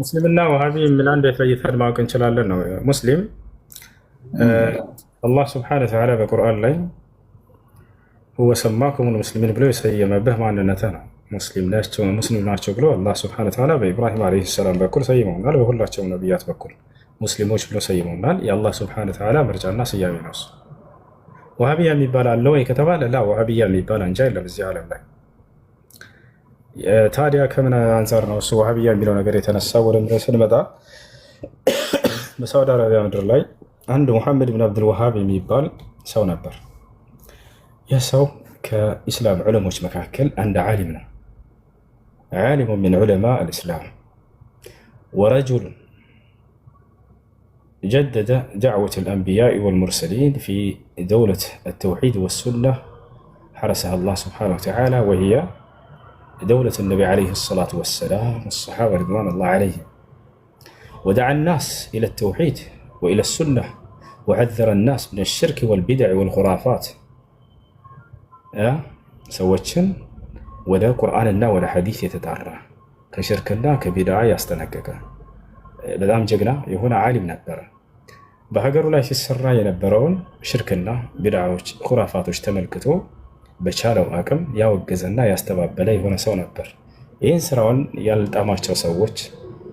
ሙስሊምና ወሃቢ የሚል አንድ የተለይተን ማወቅ እንችላለን ነው። ሙስሊም አላህ ስብሐነሁ ወተዓላ በቁርአን ላይ ሁወ ሰማኩሙል ሙስሊሚን ብሎ የሰየመብህ ማንነትህ ነው። ሙስሊም ናቸው ብሎ አላህ ስብሐነሁ ወተዓላ በኢብራሂም ዓለይሂ ሰላም በኩል ሰይመውናል። በሁላቸውም ነቢያት በኩል ሙስሊሞች ብሎ ሰይመውናል። የአላህ ስብሐነሁ ወተዓላ ምርጫና ስያሜ ነው። ወሃቢያ የሚባል አለ ወይ ከተባለ ላ ወሃቢያ የሚባል አንጃ የለም እዚህ ዓለም ላይ። ታዲያ ከምን አንጻር ነው እሱ ወሃቢያ የሚለው ነገር የተነሳው? ወደ ምድር ስንመጣ በሳውዲ አረቢያ ምድር ላይ አንድ ሙሐመድ ብን አብዱልዋሃብ የሚባል ሰው ነበር። ይህ ሰው ከኢስላም ዑለሞች መካከል አንድ ዓሊም ነው። ዓሊሙ ሚን ዑለማ አልእስላም ወረጁል جدد دعوة الأنبياء والمرسلين في دولة التوحيد والسنة حرسها الله سبحانه وتعالى، وهي دولة النبي عليه الصلاة والسلام والصحابة رضوان الله عليهم. ودعا الناس إلى التوحيد وإلى السنة وعذر الناس من الشرك والبدع والخرافات. سوتشن ولا قرآننا ولا حديث يتدارى كشركنا كبدع يستنقق በጣም ጀግና የሆነ ዓሊም ነበረ። በሀገሩ ላይ ሲሰራ የነበረውን ሽርክና ቢድዓዎች፣ ኩራፋቶች ተመልክቶ በቻለው አቅም ያወገዘና ያስተባበለ የሆነ ሰው ነበር። ይህን ስራውን ያልጣማቸው ሰዎች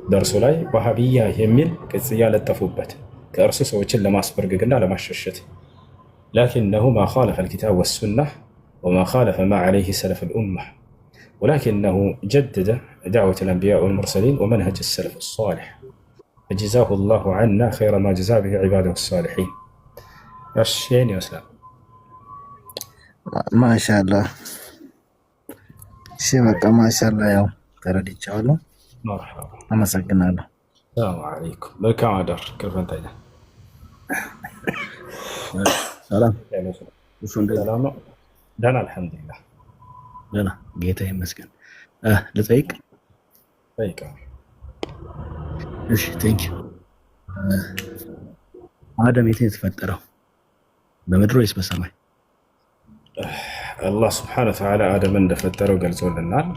በእርሱ ላይ ወሃቢያ የሚል ቅጽያ ለጠፉበት ከእርሱ ሰዎችን ለማስበርገግና ለማሸሸት። ላኪነሁ ማ ኻለፈ አልኪታብ ወሱና ወማ ኻለፈ ማ ዐለይሂ ሰለፍ ልኡማ ወላኪነሁ ጀደደ ዳዕወተ ልአንቢያ ወልሙርሰሊን ወመንሀጅ ሰለፍ ሳሊሕ فجزاه الله عنا خير ما جزا به عباده الصالحين. الشين يا اسلام ما شاء الله شبك ما شاء الله يا تردي تشالو مرحبا አመሰግናለሁ الله. السلام عليكم መልካም አዳር كيف انت ሰላም እሱ እንደሰላም ነው ደህና አልሐምዱሊላህ ደህና ጌታ ይመስገን ልጠይቅ ጠይቃ እሺ ቴንክ ዩ አደም የት የተፈጠረው በምድር ወይስ በሰማይ? አላህ ስብሐነሁ ወተዓላ አደምን እንደፈጠረው ገልጾልናል።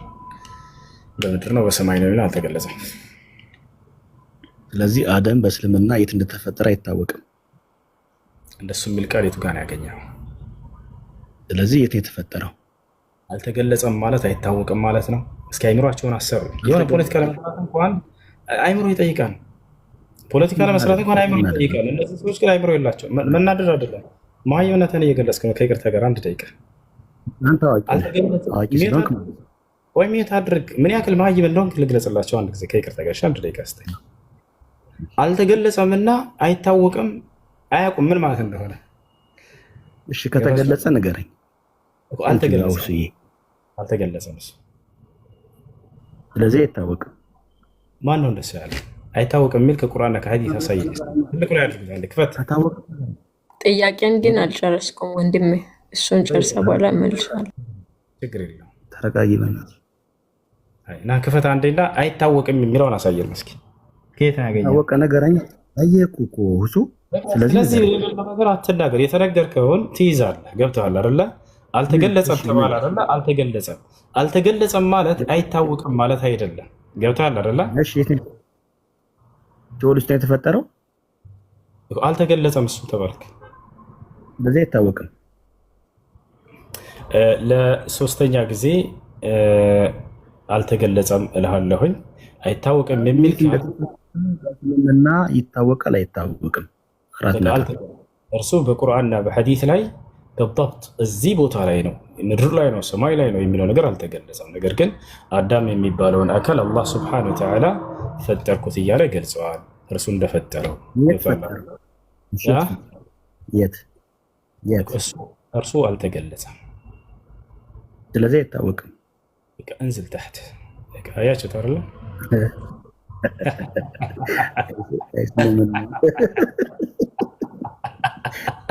በምድር ነው በሰማይ ነው የሚለው አልተገለጸም። ስለዚህ አደም በእስልምና የት እንደተፈጠረ አይታወቅም። እንደሱ የሚል ቃል የቱ ጋር ነው ያገኘው? ስለዚህ የት የተፈጠረው አልተገለጸም ማለት አይታወቅም ማለት ነው። እስኪ አይምሯቸውን አሰሩ። የሆነ ፖለቲካ ለመስራት እንኳን አይምሮ ይጠይቃል። ፖለቲካ ለመስራት እንኳን አይምሮ ይጠይቃል። እነዚህ ሰዎች ግን አይምሮ የላቸው። መናደድ አይደለም መሀይምነትን እየገለጽክ ነው። ከይቅርታ ጋር አንድ ደቂቃ ወይም የት አድርግ ምን ያክል መሀይም እንደሆንክ ልግለጽላቸው አንድ ጊዜ ከይቅርታ ጋር አንድ ደቂቃ ስጠኝ። አልተገለጸምና አይታወቅም አያውቁም ምን ማለት እንደሆነ እሺ ከተገለጸ ንገረኝ። አልተገለጸም እሱ ስለዚህ አይታወቅም። ማን ነው እንደሱ ያለ? አይታወቅም የሚል ከቁርአንና ከሐዲስ አሳየኝ። ትልቁ ላይ አድርግ አንድ ክፈት። ጥያቄን ግን አልጨረስኩም ወንድሜ። እሱን ጨርሰ በኋላ እመልሳለሁ። ችግር የለውም ተረጋጊ በእናትህ። እና ክፈት አንዴና አይታወቅም የሚለውን አሳየን እስኪ። ከየት ያገኘው? ታወቀ ነገረኛ ጠየቁ እኮ እሱ። ስለዚህ ነገር አትናገር። የተነገርከውን ትይዛለህ። ገብቶሃል አይደለ? አልተገለጸም ተባለ አይደለ? አልተገለጸም። አልተገለጸም ማለት አይታወቅም ማለት አይደለም። ገብቶሃል አይደለ? እሺ ጆል ውስጥ የተፈጠረው አልተገለጸም እሱ ተባልክ። በዚህ አይታወቅም። ለሶስተኛ ጊዜ አልተገለጸም እልሃለሁኝ። አይታወቅም የሚል እና ይታወቃል አይታወቅም እርሱ በቁርአንና በሐዲስ ላይ بالضبط እዚህ ቦታ ላይ ነው ምድር ላይ ነው ሰማይ ላይ ነው የሚለው ነገር አልተገለጸም። ነገር ግን አዳም የሚባለውን አካል አላህ ስብሐነሁ ወተዓላ ፈጠርኩት እያለ ገልጸዋል። እርሱ እንደፈጠረው እርሱ አልተገለጸም። ስለዚህ አይታወቅም። እንዝል ተሕት አያቸው ታረለ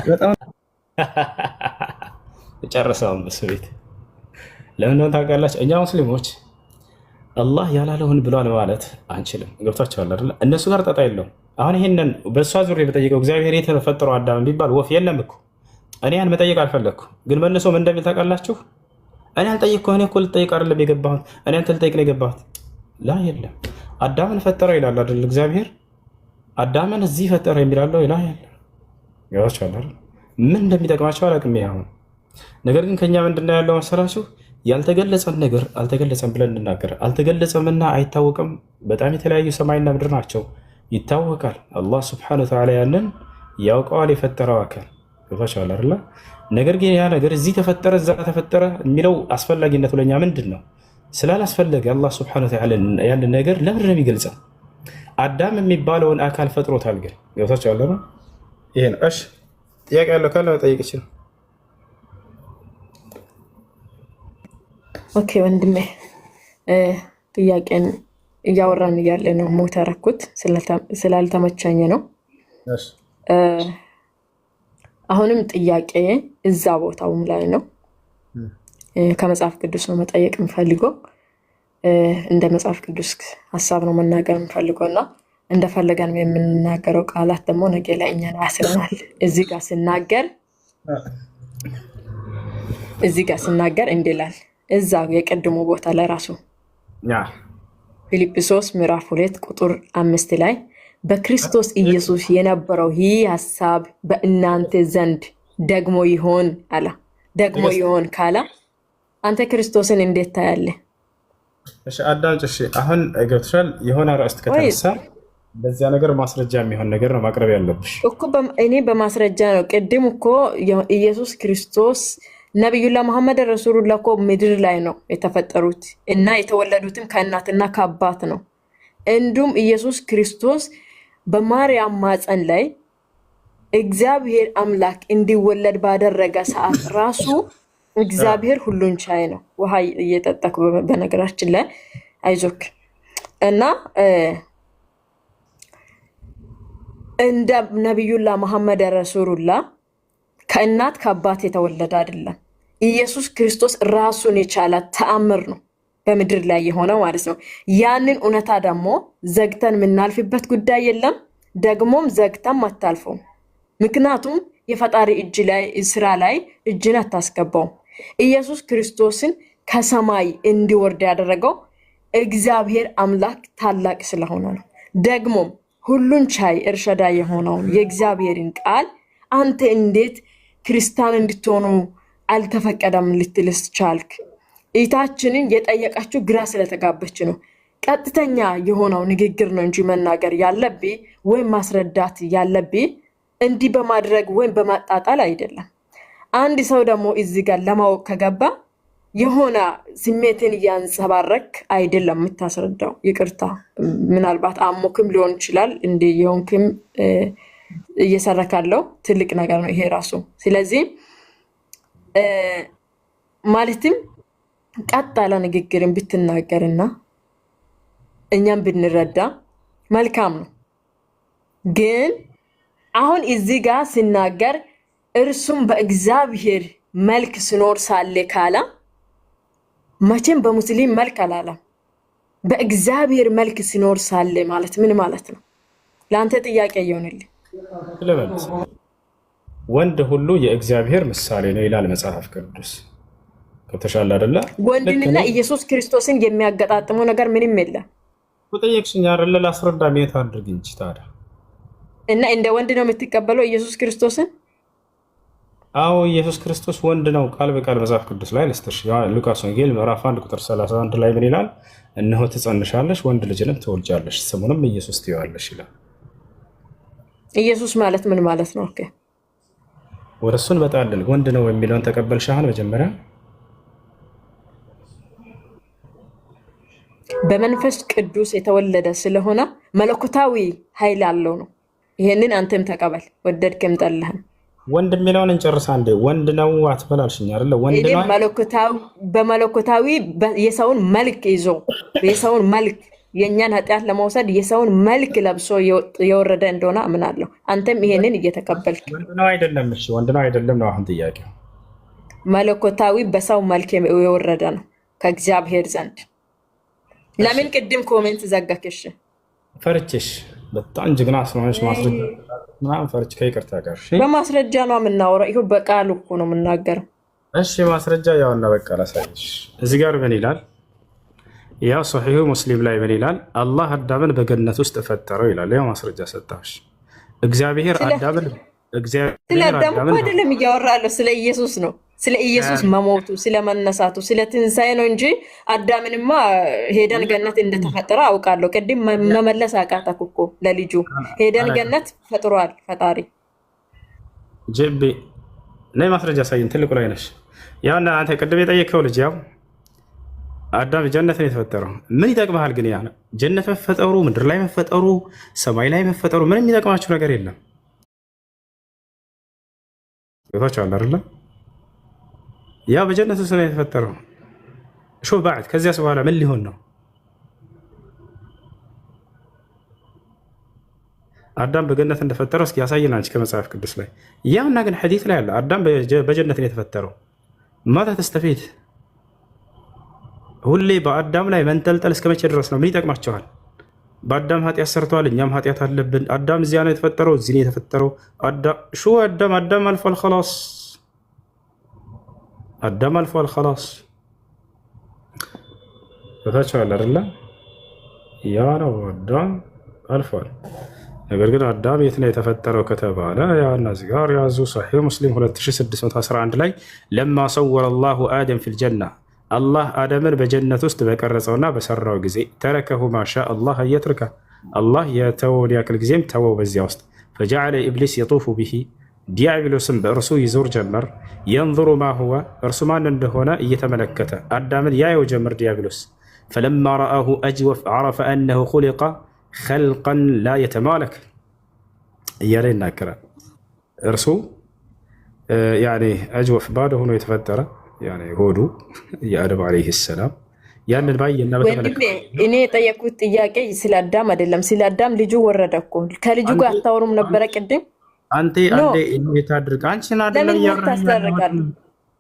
በጣም ጨርሰዋል። በሱ ቤት ለምን ነው ታውቃላችሁ? እኛ ሙስሊሞች አላህ ያላለውን ብሏል ማለት አንችልም። ገብታችኋል አይደል? እነሱ ጋር ጣጣ የለውም። አሁን ይሄንን በእሷ ዙሪያ በጠየቀው እግዚአብሔር የተፈጠረው አዳም ቢባል ወፍ የለም እኮ። እኔ ያን መጠየቅ አልፈለግኩ፣ ግን መልሶ ምን እንደሚል ታውቃላችሁ? እኔ አልጠየቅኩህ፣ እኔ እኮ ልጠይቅ አይደለም የገባሁት፣ እኔ አንተ ልጠይቅ ነው የገባሁት። ላ የለም አዳምን ፈጠረ ይላል አይደል እግዚአብሔር። አዳምን እዚህ ፈጠረ የሚላለው ይላል ያቻላል። ምን እንደሚጠቅማቸው አላውቅም። ይሁን ነገር ግን ከኛ ምንድነው ያለው መሰላችሁ? ያልተገለጸን ነገር አልተገለጸም ብለን እንናገር። አልተገለጸምና አይታወቅም። በጣም የተለያዩ ሰማይና ምድር ናቸው። ይታወቃል። አላህ Subhanahu Wa Ta'ala ያንን ያውቀዋል የፈጠረው አካል ይፈቻል አይደል? ነገር ግን ያ ነገር እዚህ ተፈጠረ እዛ ተፈጠረ የሚለው አስፈላጊነቱ ለኛ ምንድነው? ስላላስፈለገ አላህ Subhanahu Wa Ta'ala ያንን ነገር ለምን ነው የሚገልጸው? አዳም የሚባለውን አካል ፈጥሮታል። ግን ይፈቻል አይደል? ይሄን እሺ ጥያቄ ያለው ካለ መጠየቅ ይችላል። ኦኬ ወንድሜ ጥያቄን እያወራን እያለ ነው ሞተረኩት ስላልተመቸኝ ነው። አሁንም ጥያቄ እዛ ቦታውም ላይ ነው። ከመጽሐፍ ቅዱስ ነው መጠየቅ የምፈልገው። እንደ መጽሐፍ ቅዱስ ሀሳብ ነው መናገር የምፈልገውና እንደፈለገን የምንናገረው ቃላት ደግሞ ነገ ላይ እኛን ያስረናል። እዚህ ጋር ስናገር እንዲላል እዛው የቀድሞ ቦታ ላይ ራሱ ፊልጵስዩስ ምዕራፍ 2 ቁጥር 5 ላይ በክርስቶስ ኢየሱስ የነበረው ይህ ሐሳብ በእናንተ ዘንድ ደግሞ ይሆን አለ። ደግሞ ይሆን ካለ አንተ ክርስቶስን እንዴት ታያለህ? እሺ አዳምጪ። እሺ አሁን ገብቶሻል። የሆነ ራስ ከተነሳ በዚያ ነገር ማስረጃ የሚሆን ነገር ነው ማቅረብ ያለብሽ እኮ። እኔ በማስረጃ ነው። ቅድም እኮ ኢየሱስ ክርስቶስ ነብዩላህ መሐመድ ረሱሉላህ እኮ ምድር ላይ ነው የተፈጠሩት እና የተወለዱትም ከእናትና ከአባት ነው። እንዱም ኢየሱስ ክርስቶስ በማርያም ማፀን ላይ እግዚአብሔር አምላክ እንዲወለድ ባደረገ ሰዓት ራሱ እግዚአብሔር ሁሉን ቻይ ነው። ውሃ እየጠጣኩ በነገራችን ላይ አይዞክ እና እንደ ነብዩላህ መሐመድ ረሱሉላህ ከእናት ከአባት የተወለደ አይደለም። ኢየሱስ ክርስቶስ ራሱን የቻለ ተአምር ነው በምድር ላይ የሆነው ማለት ነው። ያንን እውነታ ደግሞ ዘግተን የምናልፍበት ጉዳይ የለም፣ ደግሞም ዘግተን አታልፈው። ምክንያቱም የፈጣሪ እጅ ላይ ስራ ላይ እጅን አታስገባው። ኢየሱስ ክርስቶስን ከሰማይ እንዲወርድ ያደረገው እግዚአብሔር አምላክ ታላቅ ስለሆነ ነው። ደግሞም ሁሉን ቻይ እርሸዳ የሆነውን የእግዚአብሔርን ቃል አንተ እንዴት ክርስቲያን እንድትሆኑ አልተፈቀደም ልትልስ ቻልክ? ኢታችንን የጠየቃችሁ ግራ ስለተጋበች ነው። ቀጥተኛ የሆነው ንግግር ነው እንጂ መናገር ያለብኝ ወይም ማስረዳት ያለብኝ እንዲህ በማድረግ ወይም በማጣጣል አይደለም። አንድ ሰው ደግሞ እዚህ ጋር ለማወቅ ከገባ የሆነ ስሜትን እያንጸባረክ አይደለም የምታስረዳው። ይቅርታ ምናልባት አሞክም ሊሆን ይችላል እንደ የሆንክም እየሰረካለው ትልቅ ነገር ነው ይሄ ራሱ። ስለዚህ ማለትም ቀጥ ያለ ንግግርን ብትናገርና እኛም ብንረዳ መልካም ነው። ግን አሁን እዚህ ጋር ሲናገር እርሱም በእግዚአብሔር መልክ ሲኖር ሳለ ካለ መቼም በሙስሊም መልክ አላለም። በእግዚአብሔር መልክ ሲኖር ሳለ ማለት ምን ማለት ነው? ለአንተ ጥያቄ ይሆንልኝ። ወንድ ሁሉ የእግዚአብሔር ምሳሌ ነው ይላል መጽሐፍ ቅዱስ። ከተሻለ አይደለ? ወንድንና ኢየሱስ ክርስቶስን የሚያገጣጥመው ነገር ምንም የለም። ወጠየቅሽኝ አይደለ? ላስረዳ ሜት አድርግ እንጂ ታዲያ። እና እንደ ወንድ ነው የምትቀበለው ኢየሱስ ክርስቶስን? አዎ ኢየሱስ ክርስቶስ ወንድ ነው ቃል በቃል መጽሐፍ ቅዱስ ላይ ለስተሽ ሉቃስ ወንጌል ምዕራፍ 1 ቁጥር 31 ላይ ምን ይላል? እነሆ ትጸንሻለሽ ወንድ ልጅንም ትወልጃለሽ ስሙንም ኢየሱስ ትይዋለሽ ይላል። ኢየሱስ ማለት ምን ማለት ነው? ኦኬ ወደ እሱ እንመጣለን። ወንድ ነው የሚለውን ተቀበልሽ? አሁን መጀመሪያ በመንፈስ ቅዱስ የተወለደ ስለሆነ መለኮታዊ ኃይል አለው ነው። ይሄንን አንተም ተቀበል ወደድክም ጠላህም። ወንድ የሚለውን እንጨርሳ እንዴ። ወንድ ነው አትበላልሽኝ አይደለ? ወንድ ነው በመለኮታዊ የሰውን መልክ ይዞ የሰውን መልክ የኛን ኃጢአት ለመውሰድ የሰውን መልክ ለብሶ የወረደ እንደሆነ አምናለሁ። አንተም ይሄንን እየተቀበልክ ወንድ ነው አይደለም? እሺ ወንድ ነው አይደለም ነው አሁን ጥያቄው። መለኮታዊ በሰው መልክ የወረደ ነው ከእግዚአብሔር ዘንድ። ለምን ቅድም ኮሜንት ዘጋክሽ? ፈርችሽ በጣም ጀግና ስለሆነች ማስረጃ ምናምን ፈርች ከይቅርታ ጋር እሺ። በማስረጃ ነው የምናወራው። ይሄው በቃሉ እኮ ነው የምናገረው። እሺ ማስረጃ ያውና በቃ ላሳይሽ። እዚህ ጋር ምን ይላል? ያው ሶሒሁ ሙስሊም ላይ ምን ይላል? አላህ አዳምን በገነት ውስጥ ፈጠረው ይላል። ያው ማስረጃ ሰጣሽ። እግዚአብሔር አዳምን ስለ አዳም እኮ አይደለም እያወራለሁ፣ ስለ ኢየሱስ ነው። ስለ ኢየሱስ መሞቱ፣ ስለ መነሳቱ፣ ስለ ትንሣኤ ነው እንጂ አዳምንማ ሄደን ገነት እንደተፈጠረ አውቃለሁ። ቅድም መመለስ አቃተህ እኮ ለልጁ። ሄደን ገነት ፈጥሯል ፈጣሪ። ጅቢ ነይ ማስረጃ ሳይን ትልቁ ላይ ነሽ። ያው እና አንተ ቅድም የጠየቀው ልጅ ያው አዳም ጀነት ነው የተፈጠረው። ምን ይጠቅምሃል ግን? ያ ጀነት መፈጠሩ፣ ምድር ላይ መፈጠሩ፣ ሰማይ ላይ መፈጠሩ ምንም የሚጠቅማችሁ ነገር የለም። ይወጣቻል አይደል? ያ በጀነት ውስጥ ነው የተፈጠረው። ሾ ባዕድ ከዚያስ በኋላ ምን ሊሆን ነው? አዳም በገነት እንደፈጠረው እስኪ ያሳየን አንቺ ከመጽሐፍ ቅዱስ ላይ። ያውና ግን ሐዲስ ላይ አለ አዳም በጀነት ነው የተፈጠረው። ማታ ተስተፊት ሁሌ በአዳም ላይ መንጠልጠል እስከ መቼ ድረስ ነው? ምን ይጠቅማቸዋል? በአዳም ኃጢአት ሰርተዋል፣ እኛም ኃጢአት አለብን። አዳም እዚያ ነው የተፈጠረው፣ እዚህ ነው የተፈጠረው። አዳም አልፏል፣ ኸላስ አዳም አልፏል፣ ኸላስ በታችኋል አይደለ? ያ ነው አዳም አልፏል። ነገር ግን አዳም የት ነው የተፈጠረው ከተባለ ያና እዚህ ጋር ያዙ ሶሒህ ሙስሊም 2611 ላይ ለማ ሰወረ አላሁ አደም ፊል ጀና አላህ አደምን በጀነት ውስጥ በቀረጸውና በሰራው ጊዜ ተረከሁ ማሻ አላህ እየትርከ አላህ የተወውን ያክል ጊዜም ተወው በዚያ ውስጥ ፈጀዐለ ኢብሊስ የጡፉ ቢሂ ዲያብሎስም በእርሱ ይዞር ጀመር የንظሩ ማ ሁወ እርሱ ማን እንደሆነ እየተመለከተ አዳምን ያየው ጀመር ዲያብሎስ ፈለማ ረአሁ አጅወፍ ዐረፈ አነሁ ኹሊቀ ኸልቀን ላ የተማለክ እያለ ይናገራል። እርሱ አጅወፍ ባዶ ሆኖ የተፈጠረ ሆዱ የአደም ዓለይሂ ሰላም ያንን ባየና እኔ የጠየኩት ጥያቄ ስለ አዳም አይደለም። ስለ አዳም ልጁ ወረደ እኮ ከልጁ ጋር አታወሩም ነበረ ቅድም? አንተ የታድርግ አንቺን አይደለም ያስተረጋል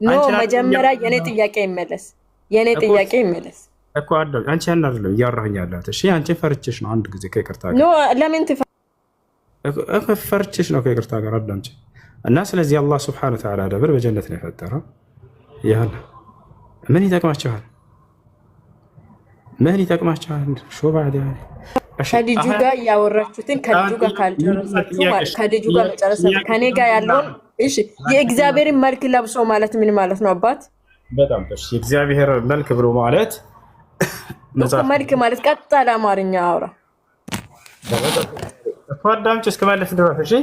ኖ መጀመሪያ የኔ ጥያቄ ይመለስ። የኔ ጥያቄ ይመለስ እኮ አዳም አንቺ አይደለም እያወራኸኝ ያለሁት። እሺ አንቺ ፈርችሽ ነው። አንድ ጊዜ ከይቅርታ ጋር ኖ ለምን ፈርችሽ ነው ከይቅርታ ጋር አዳምጪ። እና ስለዚህ አላህ ሱብሓነሁ ወተዓላ አደምን በጀነት ነው የፈጠረው። ያለ ምን ይጠቅማቸዋል? ምን ይጠቅማቸዋል? ሾ ባዕድ ከልጁ ጋር ያወራችሁትን ከልጁ ጋር ካልጨረሳችሁ ማለት ከልጁ ጋር መጨረስ ከኔ ጋር ያለውን እሺ። የእግዚአብሔርን መልክ ለብሶ ማለት ምን ማለት ነው አባት? በጣም ጥሩ። የእግዚአብሔር መልክ ብሎ ማለት መልክ ማለት ቀጥታ ለአማርኛ አውራ አዳምጪ እስከማለፍ ድረስ እሺ።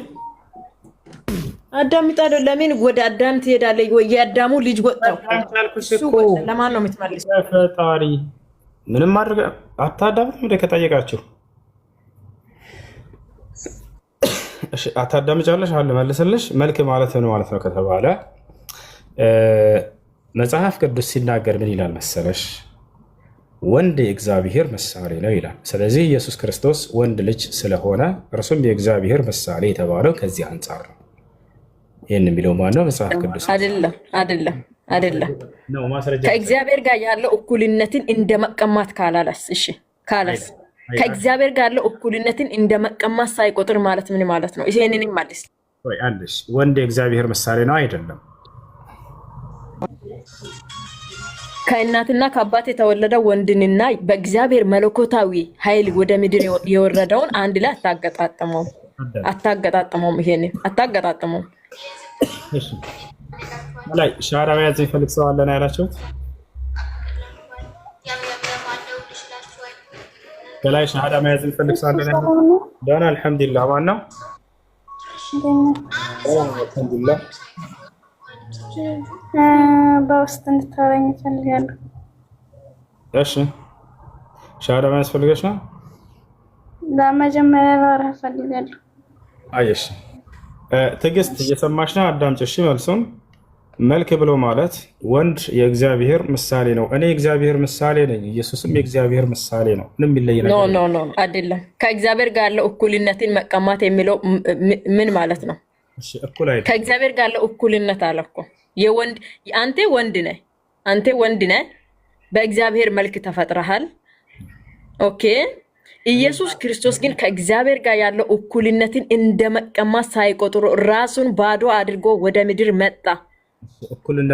አዳም ይጣለው ለምን ወደ አዳም ትሄዳለህ? ወይ የአዳሙ ልጅ ወጣው ለማን ነው የምትመልሰው? ፈጣሪ ምንም ማድረግ አታዳምም እንደ ከጠየቃችሁ እሺ አታዳምጫለሽ አለ መልስልሽ። መልክ ማለት ነው ማለት ነው ከተባለ መጽሐፍ ቅዱስ ሲናገር ምን ይላል መሰለሽ? ወንድ የእግዚአብሔር ምሳሌ ነው ይላል። ስለዚህ ኢየሱስ ክርስቶስ ወንድ ልጅ ስለሆነ እርሱም የእግዚአብሔር ምሳሌ የተባለው ከዚህ አንጻር ነው። ይህን የሚለው ማነው? መጽሐፍ ቅዱስ አይደለም። ከእግዚአብሔር ጋር ያለው እኩልነትን እንደ መቀማት ካላላስ እሺ ካላስ ከእግዚአብሔር ጋር ያለው እኩልነትን እንደ መቀማት ሳይቆጥር ማለት ምን ማለት ነው? ይሄንን ማለት ወይ አንደሽ ወንድ የእግዚአብሔር ምሳሌ ነው አይደለም? ከእናትና ከአባት የተወለደው ወንድንና በእግዚአብሔር መለኮታዊ ኃይል ወደ ምድር የወረደውን አንድ ላይ አታገጣጥመውም። ይሄንን አታገጣጥመውም። እሺ ላይ ሻራ መያዝ ይፈልግ ሰው አለና ያላችሁት ከላይ ሻሃዳ መያዝ ይፈልግ ሰው አለና ዳና አልሐምዱሊላህ ማነው? አልሐምዱሊላህ በውስጥ እንድታወራኝ እፈልጋለሁ። እሺ ሻሃዳ መያዝ ፈልገሽ ነው? ለመጀመሪያ ላወራህ እፈልጋለሁ። አየሽ ትዕግስት እየሰማሽ ነው? አዳምጪ እሺ። መልሱን መልክ ብሎ ማለት ወንድ የእግዚአብሔር ምሳሌ ነው። እኔ የእግዚአብሔር ምሳሌ ነኝ፣ ኢየሱስም የእግዚአብሔር ምሳሌ ነው። ምንም ይለይ ነገር ኖ አይደለም። ከእግዚአብሔር ጋር ያለው እኩልነትን መቀማት የሚለው ምን ማለት ነው? እሺ እኩል አይደል? ከእግዚአብሔር ጋር ያለው እኩልነት አለ እኮ የወንድ አንተ ወንድ ነህ፣ በእግዚአብሔር መልክ ተፈጥረሃል። ኦኬ ኢየሱስ ክርስቶስ ግን ከእግዚአብሔር ጋር ያለው እኩልነትን እንደ መቀማት ሳይቆጥሩ ራሱን ባዶ አድርጎ ወደ ምድር መጣ።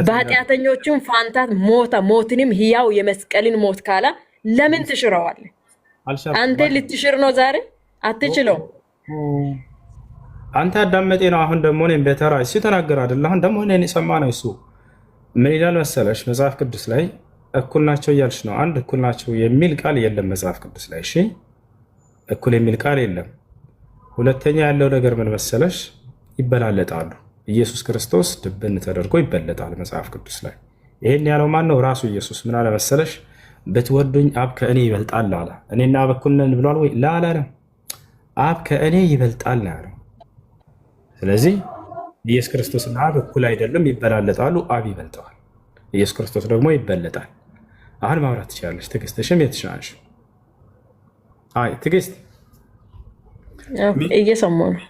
በኃጢአተኞቹም ፋንታ ሞተ። ሞትንም ህያው የመስቀልን ሞት ካላ ለምን ትሽረዋለህ? አንተ ልትሽር ነው ዛሬ? አትችለው። አንተ አዳመጤ ነው። አሁን ደግሞ እኔም በተራ እሱ ተናገር አይደል? አሁን ደግሞ እኔ ሰማ ነው። እሱ ምን ይላል መሰለሽ? መጽሐፍ ቅዱስ ላይ እኩል ናቸው እያልሽ ነው። አንድ እኩል ናቸው የሚል ቃል የለም መጽሐፍ ቅዱስ ላይ። እሺ እኩል የሚል ቃል የለም። ሁለተኛ ያለው ነገር ምን መሰለሽ? ይበላለጣሉ። ኢየሱስ ክርስቶስ ድብን ተደርጎ ይበለጣል መጽሐፍ ቅዱስ ላይ። ይሄን ያለው ማን ነው? ራሱ ኢየሱስ። ምን አለ መሰለሽ? ብትወዱኝ አብ ከእኔ ይበልጣል አለ። እኔና አብ እኩል ነን ብሏል ወይ? አላለም። አብ ከእኔ ይበልጣል ነው ያለው። ስለዚህ ኢየሱስ ክርስቶስና አብ እኩል አይደለም፣ ይበላለጣሉ። አብ ይበልጠዋል፣ ኢየሱስ ክርስቶስ ደግሞ ይበለጣል። አሁን ማውራት ትችላለች። ትዕግስትሽም የትሻንሽ። አይ ትዕግስት እየሰማሁ ነው።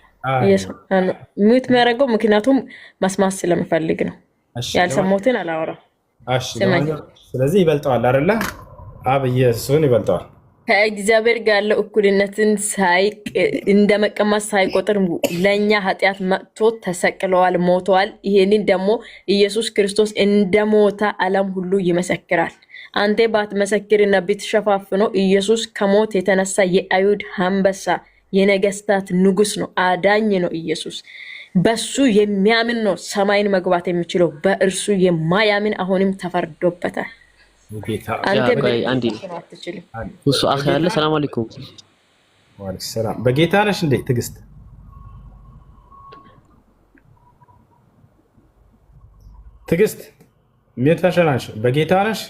ሚዩት የሚያደርገው ምክንያቱም መስማት ስለምፈልግ ነው። ያልሰማሁትን አላወራም። ስለዚህ ይበልጠዋል አይደለ? አብ ኢየሱስን ይበልጠዋል። ከእግዚአብሔር ጋር ያለው እኩልነትን እንደ መቀማት ሳይቆጥር ለእኛ ኃጢአት መጥቶ ተሰቅለዋል፣ ሞተዋል። ይሄንን ደግሞ ኢየሱስ ክርስቶስ እንደሞተ ዓለም ሁሉ ይመሰክራል። አንተ ባትመሰክርና ብትሸፋፍነው ኢየሱስ ከሞት የተነሳ የአይሁድ አንበሳ የነገስታት ንጉስ ነው፣ አዳኝ ነው። ኢየሱስ በሱ የሚያምን ነው ሰማይን መግባት የሚችለው። በእርሱ የማያምን አሁንም ተፈርዶበታል። እሱ አኺ ያለ ሰላም አለይኩም ወአለይኩም። በጌታ ነሽ እንዴ ትዕግስት? ትዕግስት ሜታሸናሽ በጌታ ነሽ?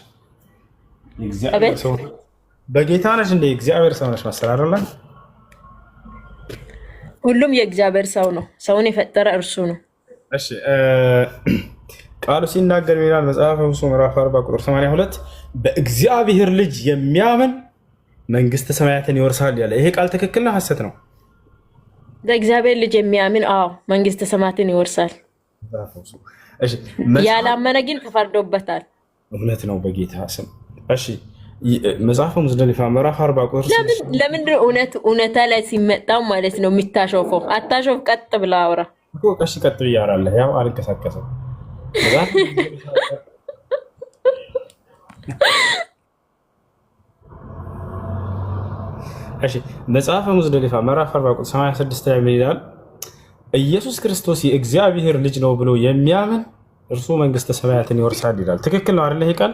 በጌታ ነሽ እንዴ? እግዚአብሔር ሰው ነሽ መሰላረላ። ሁሉም የእግዚአብሔር ሰው ነው። ሰውን የፈጠረ እርሱ ነው። እሺ ቃሉ ሲናገር ይላል መጽሐፈ ሙሴ ምዕራፍ 40 ቁጥር 82 በእግዚአብሔር ልጅ የሚያምን መንግስተ ሰማያትን ይወርሳል ያለ። ይሄ ቃል ትክክል ነው ሐሰት ነው? በእግዚአብሔር ልጅ የሚያምን መንግስተ ሰማያትን ይወርሳል። እሺ ያላመነ ግን ተፈርዶበታል። እውነት ነው በጌታ ስም። እሺ መጽሐፈ ሙዝደሊፋ ምዕራፍ 40 ቁጥር ለምን እውነታ ላይ ሲመጣው ማለት ነው የሚታሾፈው? አታሾፍ፣ ቀጥ ብላ አውራ እኮ። እሺ ቀጥ ብዬ አወራለሁ። ያው አልንቀሳቀስም። እሺ መጽሐፈ ሙዝደሊፋ ምዕራፍ 40 ቁጥር 86 ላይ ይላል ኢየሱስ ክርስቶስ የእግዚአብሔር ልጅ ነው ብሎ የሚያምን እርሱ መንግስተ ሰማያትን ይወርሳል ይላል። ትክክል ነው አይደል? ይሄ ቃል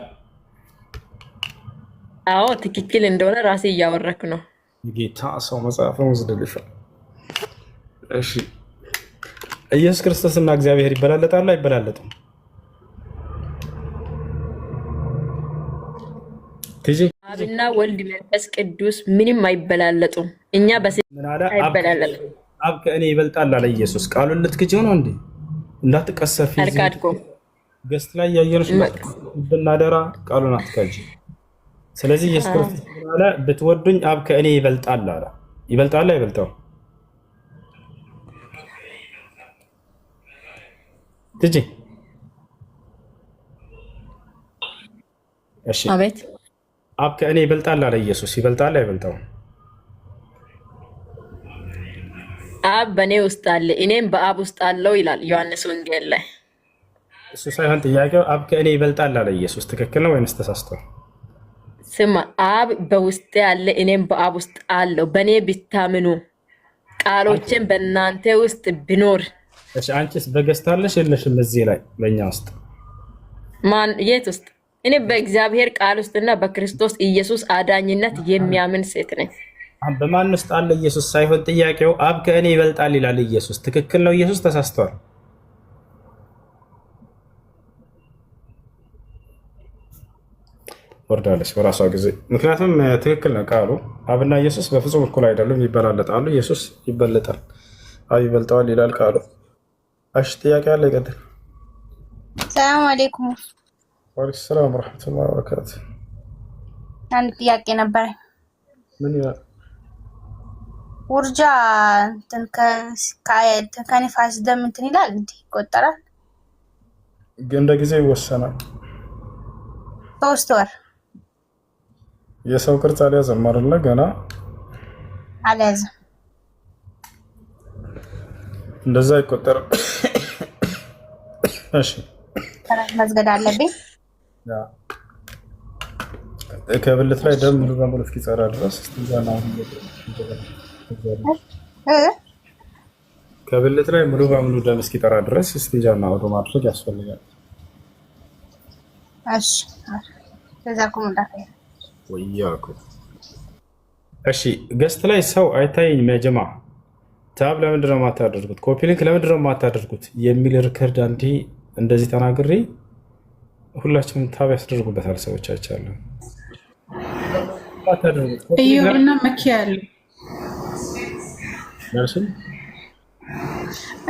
አዎ ትክክል እንደሆነ ራሴ እያወረክ ነው። ጌታ ሰው መጽሐፈ ሙዝደሊፋ። እሺ ኢየሱስ ክርስቶስና እግዚአብሔር ይበላለጣሉ አይበላለጡም? አብና ወልድ መንፈስ ቅዱስ ምንም አይበላለጡም። እኛ አይበላለጡም። አብ ከእኔ ይበልጣል አለ ኢየሱስ። ቃሉን ልትክጂው ነው እንዴ? እንዳትቀሰፊ። አልካድኩም። ገስት ላይ ያየነሽ ብናደራ ቃሉን አትካጂ። ስለዚህ ኢየሱስ ክርስቶስ አለ ብትወዱኝ አብ ከእኔ ይበልጣል አለ። ይበልጣል አይበልጣም? ትጂ እሺ አቤት። አብ ከእኔ ይበልጣል አለ ኢየሱስ። ይበልጣል አይበልጣም? አብ በእኔ ውስጥ አለ እኔም በአብ ውስጥ አለው ይላል ዮሐንስ ወንጌል ላይ። እሱ ሳይሆን ጥያቄው አብ ከእኔ ይበልጣል አለ ኢየሱስ። ትክክል ነው ወይንስ ተሳስቷል? ስማ፣ አብ በውስጤ አለ እኔም በአብ ውስጥ አለው። በእኔ ብታምኑ ቃሎችን በእናንተ ውስጥ ቢኖር። እሺ አንቺስ በገዝታለሽ የለሽም? እዚህ ላይ በእኛ ውስጥ ማን የት ውስጥ? እኔ በእግዚአብሔር ቃል ውስጥና በክርስቶስ ኢየሱስ አዳኝነት የሚያምን ሴት ነኝ። በማን ውስጥ አለ ኢየሱስ ሳይሆን ጥያቄው አብ ከእኔ ይበልጣል ይላል ኢየሱስ። ትክክል ነው ኢየሱስ ተሳስቷል? ወርዳለች በራሷ ጊዜ። ምክንያቱም ትክክል ነው ቃሉ። አብና ኢየሱስ በፍጹም እኩል አይደሉም፣ ይበላለጣሉ። ኢየሱስ ይበልጣል፣ አብ ይበልጠዋል ይላል ቃሉ። እሺ ጥያቄ አለ? ይቀጥል። ሰላም አለይኩም። ወአለይኩም ሰላም ወራህመቱላሂ ወበረካቱ። አንድ ጥያቄ ነበረኝ። ምን ይላል? ውርጃ እንትን ከኒፋስ ደም እንትን ይላል እንዴ? ይቆጠራል? እንደ ጊዜ ይወሰናል። 3 ወር የሰው ቅርጽ አልያዘም አይደለ? ገና አልያዘም። እንደዛ አይቆጠርም። እሺ መስገድ አለብኝ? ከብልት ላይ ደም ሙሉ በሙሉ እስኪጸዳ ድረስ ከብልት ላይ ሙሉ በሙሉ ደም እስኪጠራ ድረስ እስቲንጃና ውዱእ ማድረግ ያስፈልጋል። እሺ ጀዛኩም ኸይር ወያኩም። እሺ ገስት ላይ ሰው አይታየኝም ያ ጀማ። ታብ ለምንድን ነው የማታደርጉት? ኮፒ ሊንክ ለምንድን ነው የማታደርጉት የሚል ሪከርድ አንዴ እንደዚህ ተናግሬ ሁላችንም ታብ ያስደርጉበታል ሰዎች አይቻለሁ። እዮብና መኪያ አሉ።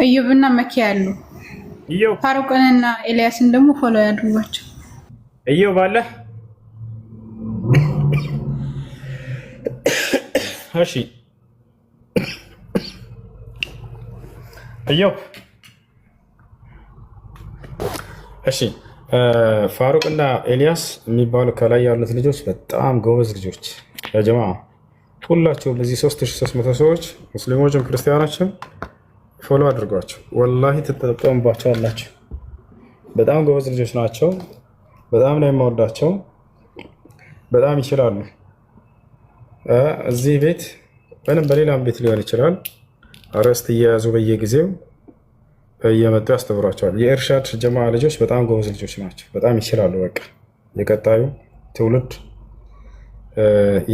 እዮብና መኪያ አሉ። ፋሩቅንና ኤልያስን ደግሞ ፎሎ ያድርጓቸው። እዮብ አለ። እሺ እዮብ እሺ ፋሩቅ እና ኤልያስ የሚባሉ ከላይ ያሉት ልጆች በጣም ጎበዝ ልጆች ያጀማ። ሁላቸውም እዚህ 3300 ሰዎች ሙስሊሞችም ክርስቲያኖችም ፎሎ አድርጓቸው። ወላሂ ትጠቀሙባቸዋላችሁ። በጣም ጎበዝ ልጆች ናቸው። በጣም ነው የማወዳቸው። በጣም ይችላሉ። እዚህ ቤት ወይም በሌላም ቤት ሊሆን ይችላል አርዕስት እየያዙ በየጊዜው እየመጡ ያስተምሯቸዋል። የእርሻድ ጀማ ልጆች በጣም ጎበዝ ልጆች ናቸው። በጣም ይችላሉ። በቃ የቀጣዩ ትውልድ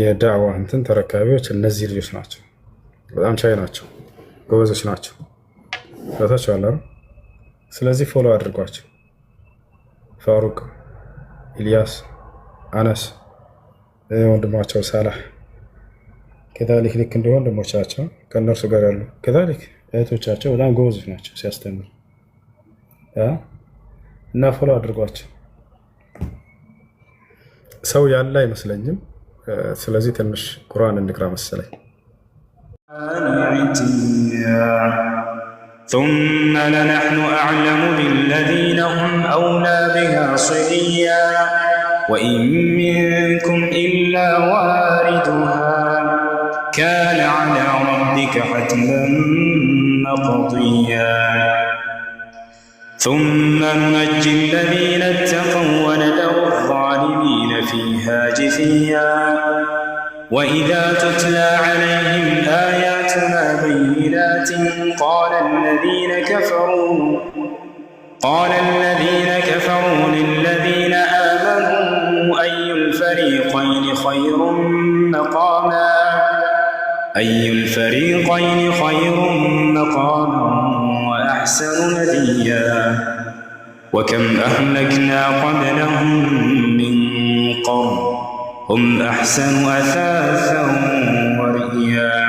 የዳዋ እንትን ተረካቢዎች እነዚህ ልጆች ናቸው። በጣም ቻይ ናቸው፣ ጎበዞች ናቸው። ታቻለ። ስለዚህ ፎሎ አድርጓቸው። ፋሩቅ፣ ኢልያስ፣ አነስ፣ ወንድማቸው ሳላህ ከታሪክ ልክ እንደሆነ ወንድሞቻቸው ከእነርሱ ጋር ያሉ ከታሪክ እህቶቻቸው በጣም ጎበዞች ናቸው ሲያስተምሩ እና ፎሎ አድርጓቸው። ሰው ያለ አይመስለኝም። ስለዚህ ትንሽ ቁርአን እንቅራ መሰለኝ። ثم لنحن أعلم بالذين هم أولى بها صليا وإن منكم إلا واردها كان على ربك حتما مقضيا ثم ننجي الذين اتقوا ونذر الظالمين فيها جثيا وإذا تتلى عليهم آياتنا بينات قال الذين كفروا للذين آمنوا أي الفريقين خير مقاما وأحسن نديا وكم أهلكنا قبلهم من قرن هم أحسن أثاثا ورئيا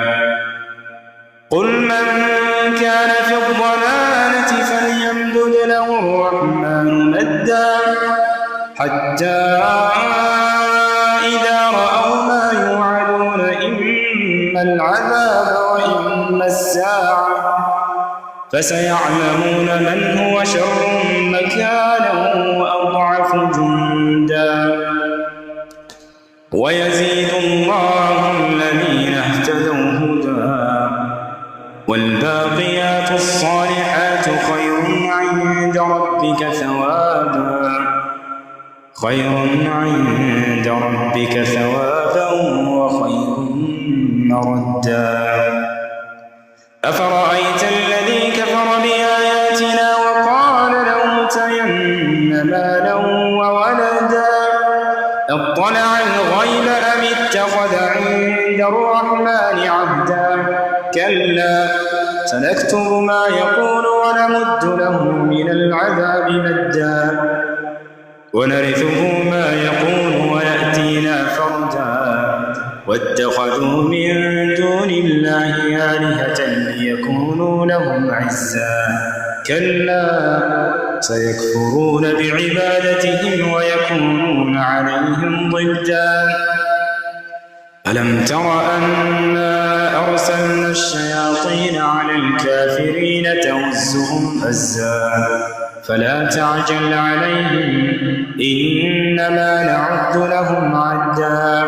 قل من كان في الضلالة فليمدد له الرحمن مدا حتى إذا رأوا ما يوعدون إما العذاب وإما الساعة فسيعلمون من هو شر مكانا وأضعف جندا ويزيد الله الذين اهتدوا هدى والباقيات الصالحات خير عند ربك ثوابا وخير مردا أفرأيت الذي كفر بآياتنا وقال لأوتين مالا وولدا اطلع الغيب أم اتخذ عند الرحمن عهدا كلا سنكتب ما يقول ونمد له من العذاب مدا ونرثه ما يقول ويأتينا فردا واتخذوا من دون الله آلهة ليكونوا لهم عزا كلا سيكفرون بعبادتهم ويكونون عليهم ضدا ألم تر أنا أرسلنا الشياطين على الكافرين تؤزهم أزا فلا تعجل عليهم إنما نعد لهم عدا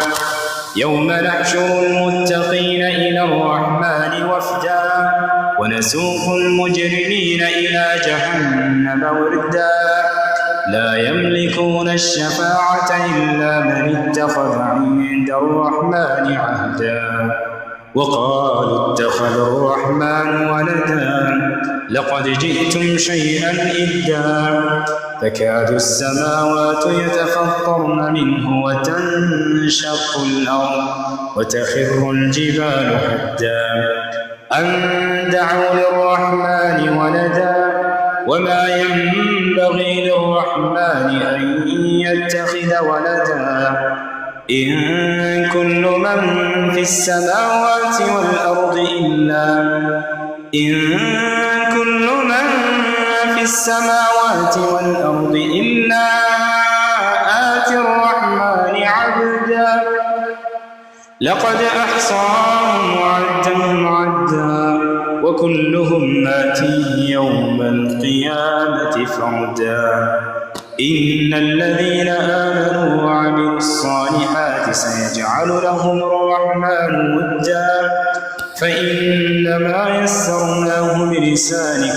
يوم نحشر المتقين إلى الرحمن وفدا ونسوق المجرمين إلى جهنم وردا لا يملكون الشفاعة إلا من اتخذ عند الرحمن عهدا وقالوا اتخذ الرحمن ولدا لقد جئتم شيئا إدا تكاد السماوات يتفطرن منه وتنشق الأرض وتخر الجبال هدا أن دعوا للرحمن ولدا وما ينبغي للرحمن أن يتخذ ولدا إن كل من في السماوات والأرض إلا آتي الرحمن عبدا لقد أحصاهم وعدهم عدا وكلهم آتيه يوم القيامة فردا إن الذين آمنوا وعملوا الصالحات سيجعل لهم الرحمن ودا فإنما يسرناه بلسانك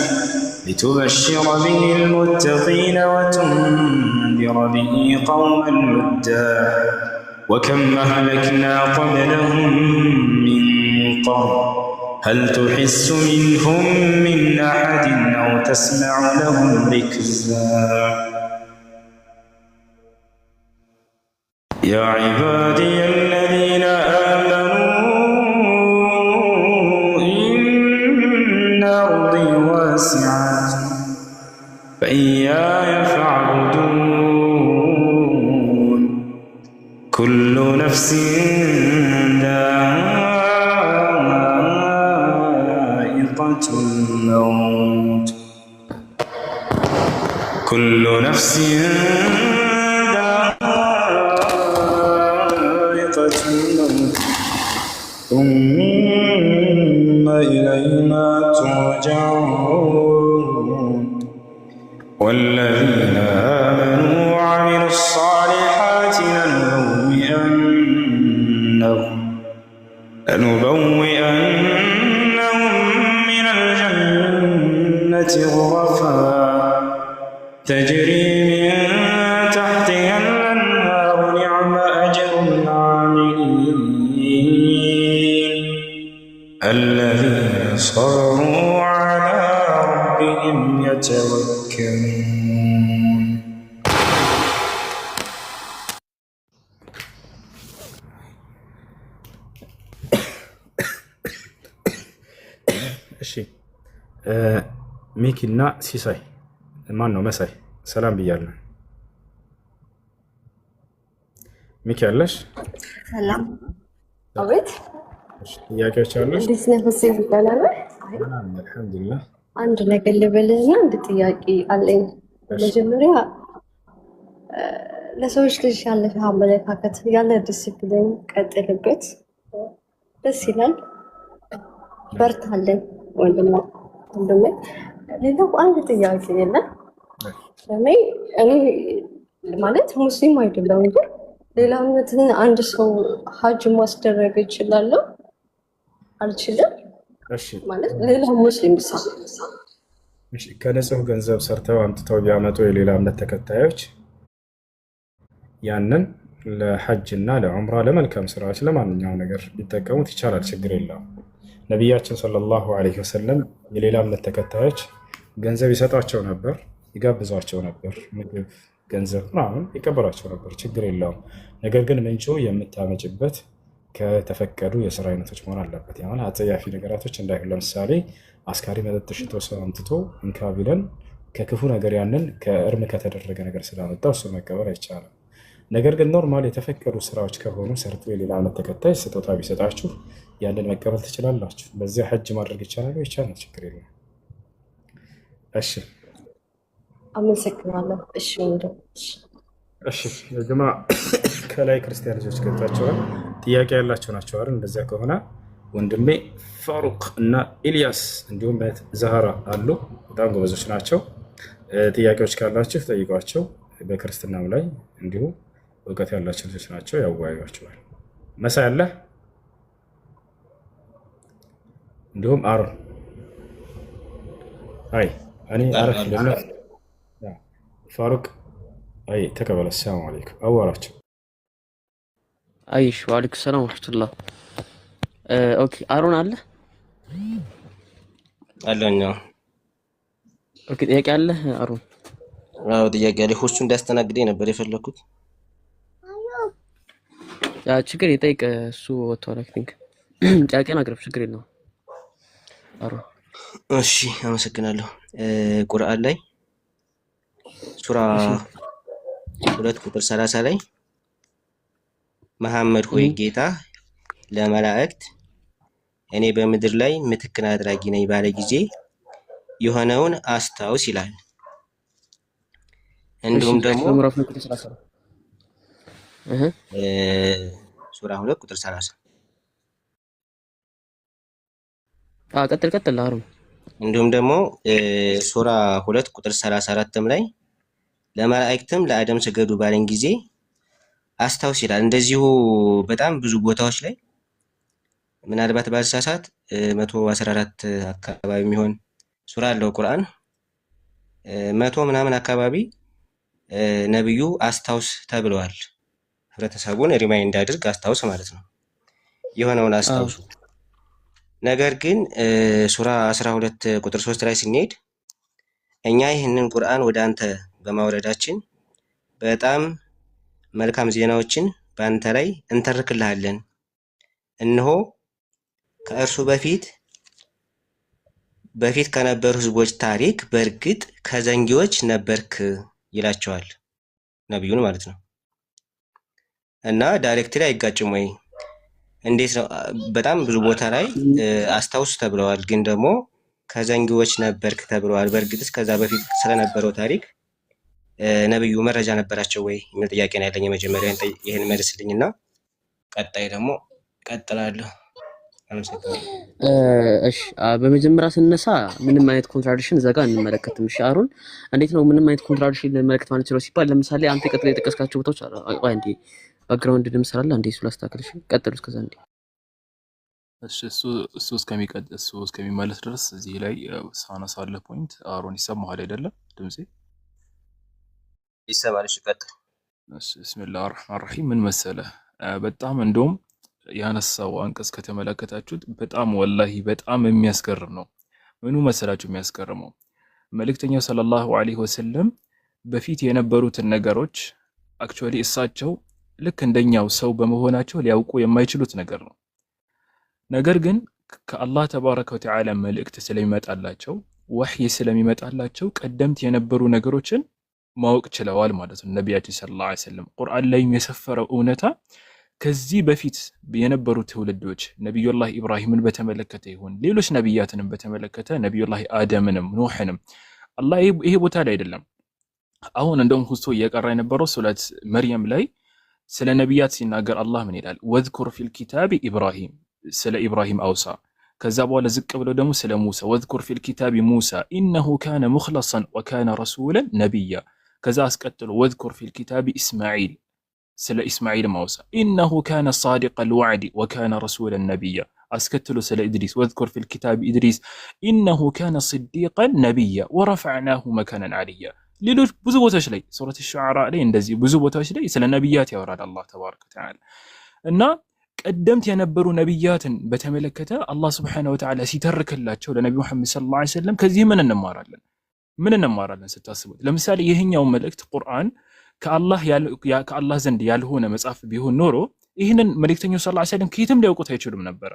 لتبشر به المتقين وتنذر به قوما لدا وكم أهلكنا قبلهم من قرن هل تحس منهم من أحد أو تسمع لهم ركزا يا عبادي الذين آمنوا إن أرضي واسعة فإياي فاعبدون كل نفس ذائقة الموت كل نفس ثم إلينا ترجعون والذين آمنوا وعملوا الصالحات لنبوئنهم من الجنة غرفا تجري من تحتها الأنهار نعم أجر العاملين الذين صبروا على ربهم يتوكلون. እሺ ሚኪና ሲሳይ ማን ነው? መሳይ ሰላም ብያለሁ። ሚኪ አለሽ? ሰላም። አቤት። ጥያቄዎች አሉሽ? እንዴት ነህ? ሁሴን ይባላል። አልሐምዱሊላህ። አንድ ነገር ልበልህና አንድ ጥያቄ አለኝ። መጀመሪያ ለሰዎች ልጅ ያለህ አመለካከት፣ ያለ ዲሲፕሊን ቀጥልበት፣ ደስ ይላል። በርታለን ወንድሜ። ሌላው አንድ ጥያቄ የለ እኔ ማለት ሙስሊም አይደለሁም፣ ግን ሌላ እምነትን አንድ ሰው ሀጅ ማስደረግ እችላለሁ አልችልም? ማለት ሌላ ሙስሊም ሰው ከንጹህ ገንዘብ ሰርተው አምጥተው ቢያመጡ የሌላ እምነት ተከታዮች ያንን ለሐጅ እና ለዑምራ ለመልካም ስራዎች ለማንኛውም ነገር ቢጠቀሙት ይቻላል፣ ችግር የለውም። ነቢያችን ሰለላሁ ዐለይሂ ወሰለም የሌላ እምነት ተከታዮች ገንዘብ ይሰጧቸው ነበር፣ ይጋብዟቸው ነበር፣ ምግብ ገንዘብ ምናምን ይቀበሏቸው ነበር፣ ችግር የለውም። ነገር ግን ምንጩ የምታመጭበት ከተፈቀዱ የስራ አይነቶች መሆን አለበት። ያ ማለት አጸያፊ ነገራቶች እንዳይሆን፣ ለምሳሌ አስካሪ መጠጥ ሽቶ ሰው አምጥቶ እንካ ቢለን ከክፉ ነገር ያንን ከእርም ከተደረገ ነገር ስላመጣው እሱ መቀበል አይቻልም። ነገር ግን ኖርማል የተፈቀዱ ስራዎች ከሆኑ ሰርቶ የሌላ እምነት ተከታይ ስጦታ ቢሰጣችሁ ያንን መቀበል ትችላላችሁ። በዚያ ሐጅ ማድረግ ይቻላል፣ ይቻላል፣ ችግር የለም። እሺ አመሰግናለሁ። እሺ የጀማ ከላይ ክርስቲያን ልጆች ገብታችኋል፣ ጥያቄ ያላቸው ናቸው አይደል? እንደዚያ ከሆነ ወንድሜ ፋሩቅ እና ኢልያስ እንዲሁም ዛህራ አሉ፣ በጣም ጎበዞች ናቸው። ጥያቄዎች ካላችሁ ጠይቋቸው። በክርስትናም ላይ እንዲሁ እውቀት ያላቸው ልጆች ናቸው፣ ያወያዩዋቸዋል። መሳይ አለ፣ እንዲሁም አሮን አይ እኔ አረፍ ፋሩቅ አይ ተቀበለ። ሰላም አለይኩም አዋራችሁ። አይሽ ወአለይኩም ሰላም ወራህመቱላህ። ኦኬ አሮን አለ አለኛ። ኦኬ ጥያቄ አለ አሮን? አዎ ጥያቄ አለ። ሁሱ እንዳስተናግደኝ ነበር የፈለኩት። ያ ችግር ይጠይቅ እሱ ወጥቷል። አይ ቲንክ ጥያቄን አቅርብ፣ ችግር የለውም አሮን። እሺ አመሰግናለሁ። ቁርአን ላይ ሱራ 2 ቁጥር 30 ላይ መሐመድ ሆይ ጌታ ለመላእክት እኔ በምድር ላይ ምትክን አድራጊ ነኝ ባለ ጊዜ የሆነውን አስታውስ ይላል። እንዲሁም ደግሞ ሱራ 2 ቁጥር 30 ቀጥል አሮን። እንዲሁም ደግሞ ሱራ 2 ቁጥር 34 ላይ ለመላእክትም ለአደም ስገዱ ባለን ጊዜ አስታውስ ይላል። እንደዚሁ በጣም ብዙ ቦታዎች ላይ ምናልባት ባልሳሳት 114 አካባቢ የሚሆን ሱራ አለው ቁርአን 100 ምናምን አካባቢ ነብዩ አስታውስ ተብለዋል። ህብረተሰቡን ሪማይንድ አድርግ አስታውስ ማለት ነው፣ የሆነውን አስታውሱ። ነገር ግን ሱራ 12 ቁጥር 3 ላይ ስንሄድ እኛ ይህንን ቁርአን ወደ አንተ በማውረዳችን በጣም መልካም ዜናዎችን በአንተ ላይ እንተርክልሃለን፣ እነሆ ከእርሱ በፊት ከነበሩ ህዝቦች ታሪክ በእርግጥ ከዘንጊዎች ነበርክ ይላቸዋል ነብዩን ማለት ነው። እና ዳይሬክትሊ አይጋጭም ወይ? እንዴት ነው? በጣም ብዙ ቦታ ላይ አስታውስ ተብለዋል፣ ግን ደግሞ ከዘንጊዎች ነበርክ ተብለዋል። በእርግጥስ ከዛ በፊት ስለነበረው ታሪክ ነብዩ መረጃ ነበራቸው ወይ የሚል ጥያቄ ነው ያለኝ። የመጀመሪያ ይሄን መልስልኝና ቀጣይ ደግሞ ቀጥላለሁ። እሺ በመጀመሪያ ስነሳ ምንም አይነት ኮንትራዲክሽን ዘጋ እንመለከትም። እሺ አሮን እንዴት ነው ምንም አይነት ኮንትራዲክሽን ልንመለከት ማለት ነው ሲባል፣ ለምሳሌ አንተ ቀጥሎ የጠቀስካቸው ቦታዎች አይ እንዴ ባክግራውንድ ድምጽ ስላለ አንዴ እሱ ላስተካክልሽ፣ ቀጥሉ እስከዛ እንዴ። እሺ እሱ እስከሚመለስ ድረስ እዚህ ላይ ሳነሳለህ ፖይንት አሮን ይሰማሃል አይደለም? ድምጼ ይሰማል? እሺ ቀጥል። እሺ ቢስሚላሂር ረህማኒር ረሂም። ምን መሰለህ በጣም እንደውም ያነሳው አንቀጽ ከተመለከታችሁት በጣም ወላሂ በጣም የሚያስገርም ነው። ምኑ መሰላችሁ የሚያስገርመው? መልእክተኛው ሰለላሁ ዐለይሂ ወሰለም በፊት የነበሩትን ነገሮች አክቹአሊ እሳቸው ልክ እንደኛው ሰው በመሆናቸው ሊያውቁ የማይችሉት ነገር ነው። ነገር ግን ከአላህ ተባረከ ወተዓላ መልእክት ስለሚመጣላቸው ወህይ ስለሚመጣላቸው ቀደምት የነበሩ ነገሮችን ማወቅ ችለዋል ማለት ነው። ነቢያችን ሰለላሁ ዐለይሂ ወሰለም ቁርአን ላይ የሰፈረው እውነታ ከዚህ በፊት የነበሩ ትውልዶች ነብዩላህ ኢብራሂምን በተመለከተ ይሁን ሌሎች ነብያትንም በተመለከተ ነብዩላህ አደምንም ኑህንም አላህ ይሄ ቦታ ላይ አይደለም። አሁን እንደውም ሁስቶ እየቀራ የነበረው ሱረት መርየም ላይ ስለ ነብያት ሲናገር አላህ ምን ይላል? ወዝኩር ፊል ኪታቢ ኢብራሂም፣ ስለ ኢብራሂም አውሳ። ከዛ በኋላ ዝቅ ብሎ ደግሞ ስለ ሙሳ ወዝኩር ፊል ኪታቢ ሙሳ ኢነሁ ካነ ሙኽለሰን ወካነ ረሱለን ነቢያ። ከዛ አስቀጥሎ ወዝኩር ፊል ኪታቢ ኢስማዒል፣ ስለ ኢስማዒል ማውሳ ኢነሁ ካነ ሳዲቀል ወዕዲ ወካነ ረሱለን ነቢያ። አስከትሎ ስለ ኢድሪስ ወዝኩር ፊል ኪታቢ ኢድሪስ ኢነሁ ካነ ሲዲቀን ነቢያ ወረፈዕናሁ መካነን ዐሊያ። ሌሎች ብዙ ቦታዎች ላይ ሱረት ሹዓራ ላይ እንደዚህ ብዙ ቦታዎች ላይ ስለ ነብያት ያወራል አላህ ተባረከ ወተዓላ። እና ቀደምት የነበሩ ነብያትን በተመለከተ አላህ Subhanahu Wa Ta'ala ሲተርክላቸው ለነብዩ መሐመድ ሰለላሁ ዐለይሂ ወሰለም ከዚህ ምን እንማራለን ስታስቡት? ለምሳሌ ይሄኛው መልእክት ቁርአን ከአላህ ዘንድ ያልሆነ መጽሐፍ ቢሆን ኖሮ ይህንን መልእክተኛው ሰለላሁ ዐለይሂ ወሰለም ከየትም ሊያውቁት አይችሉም ነበር።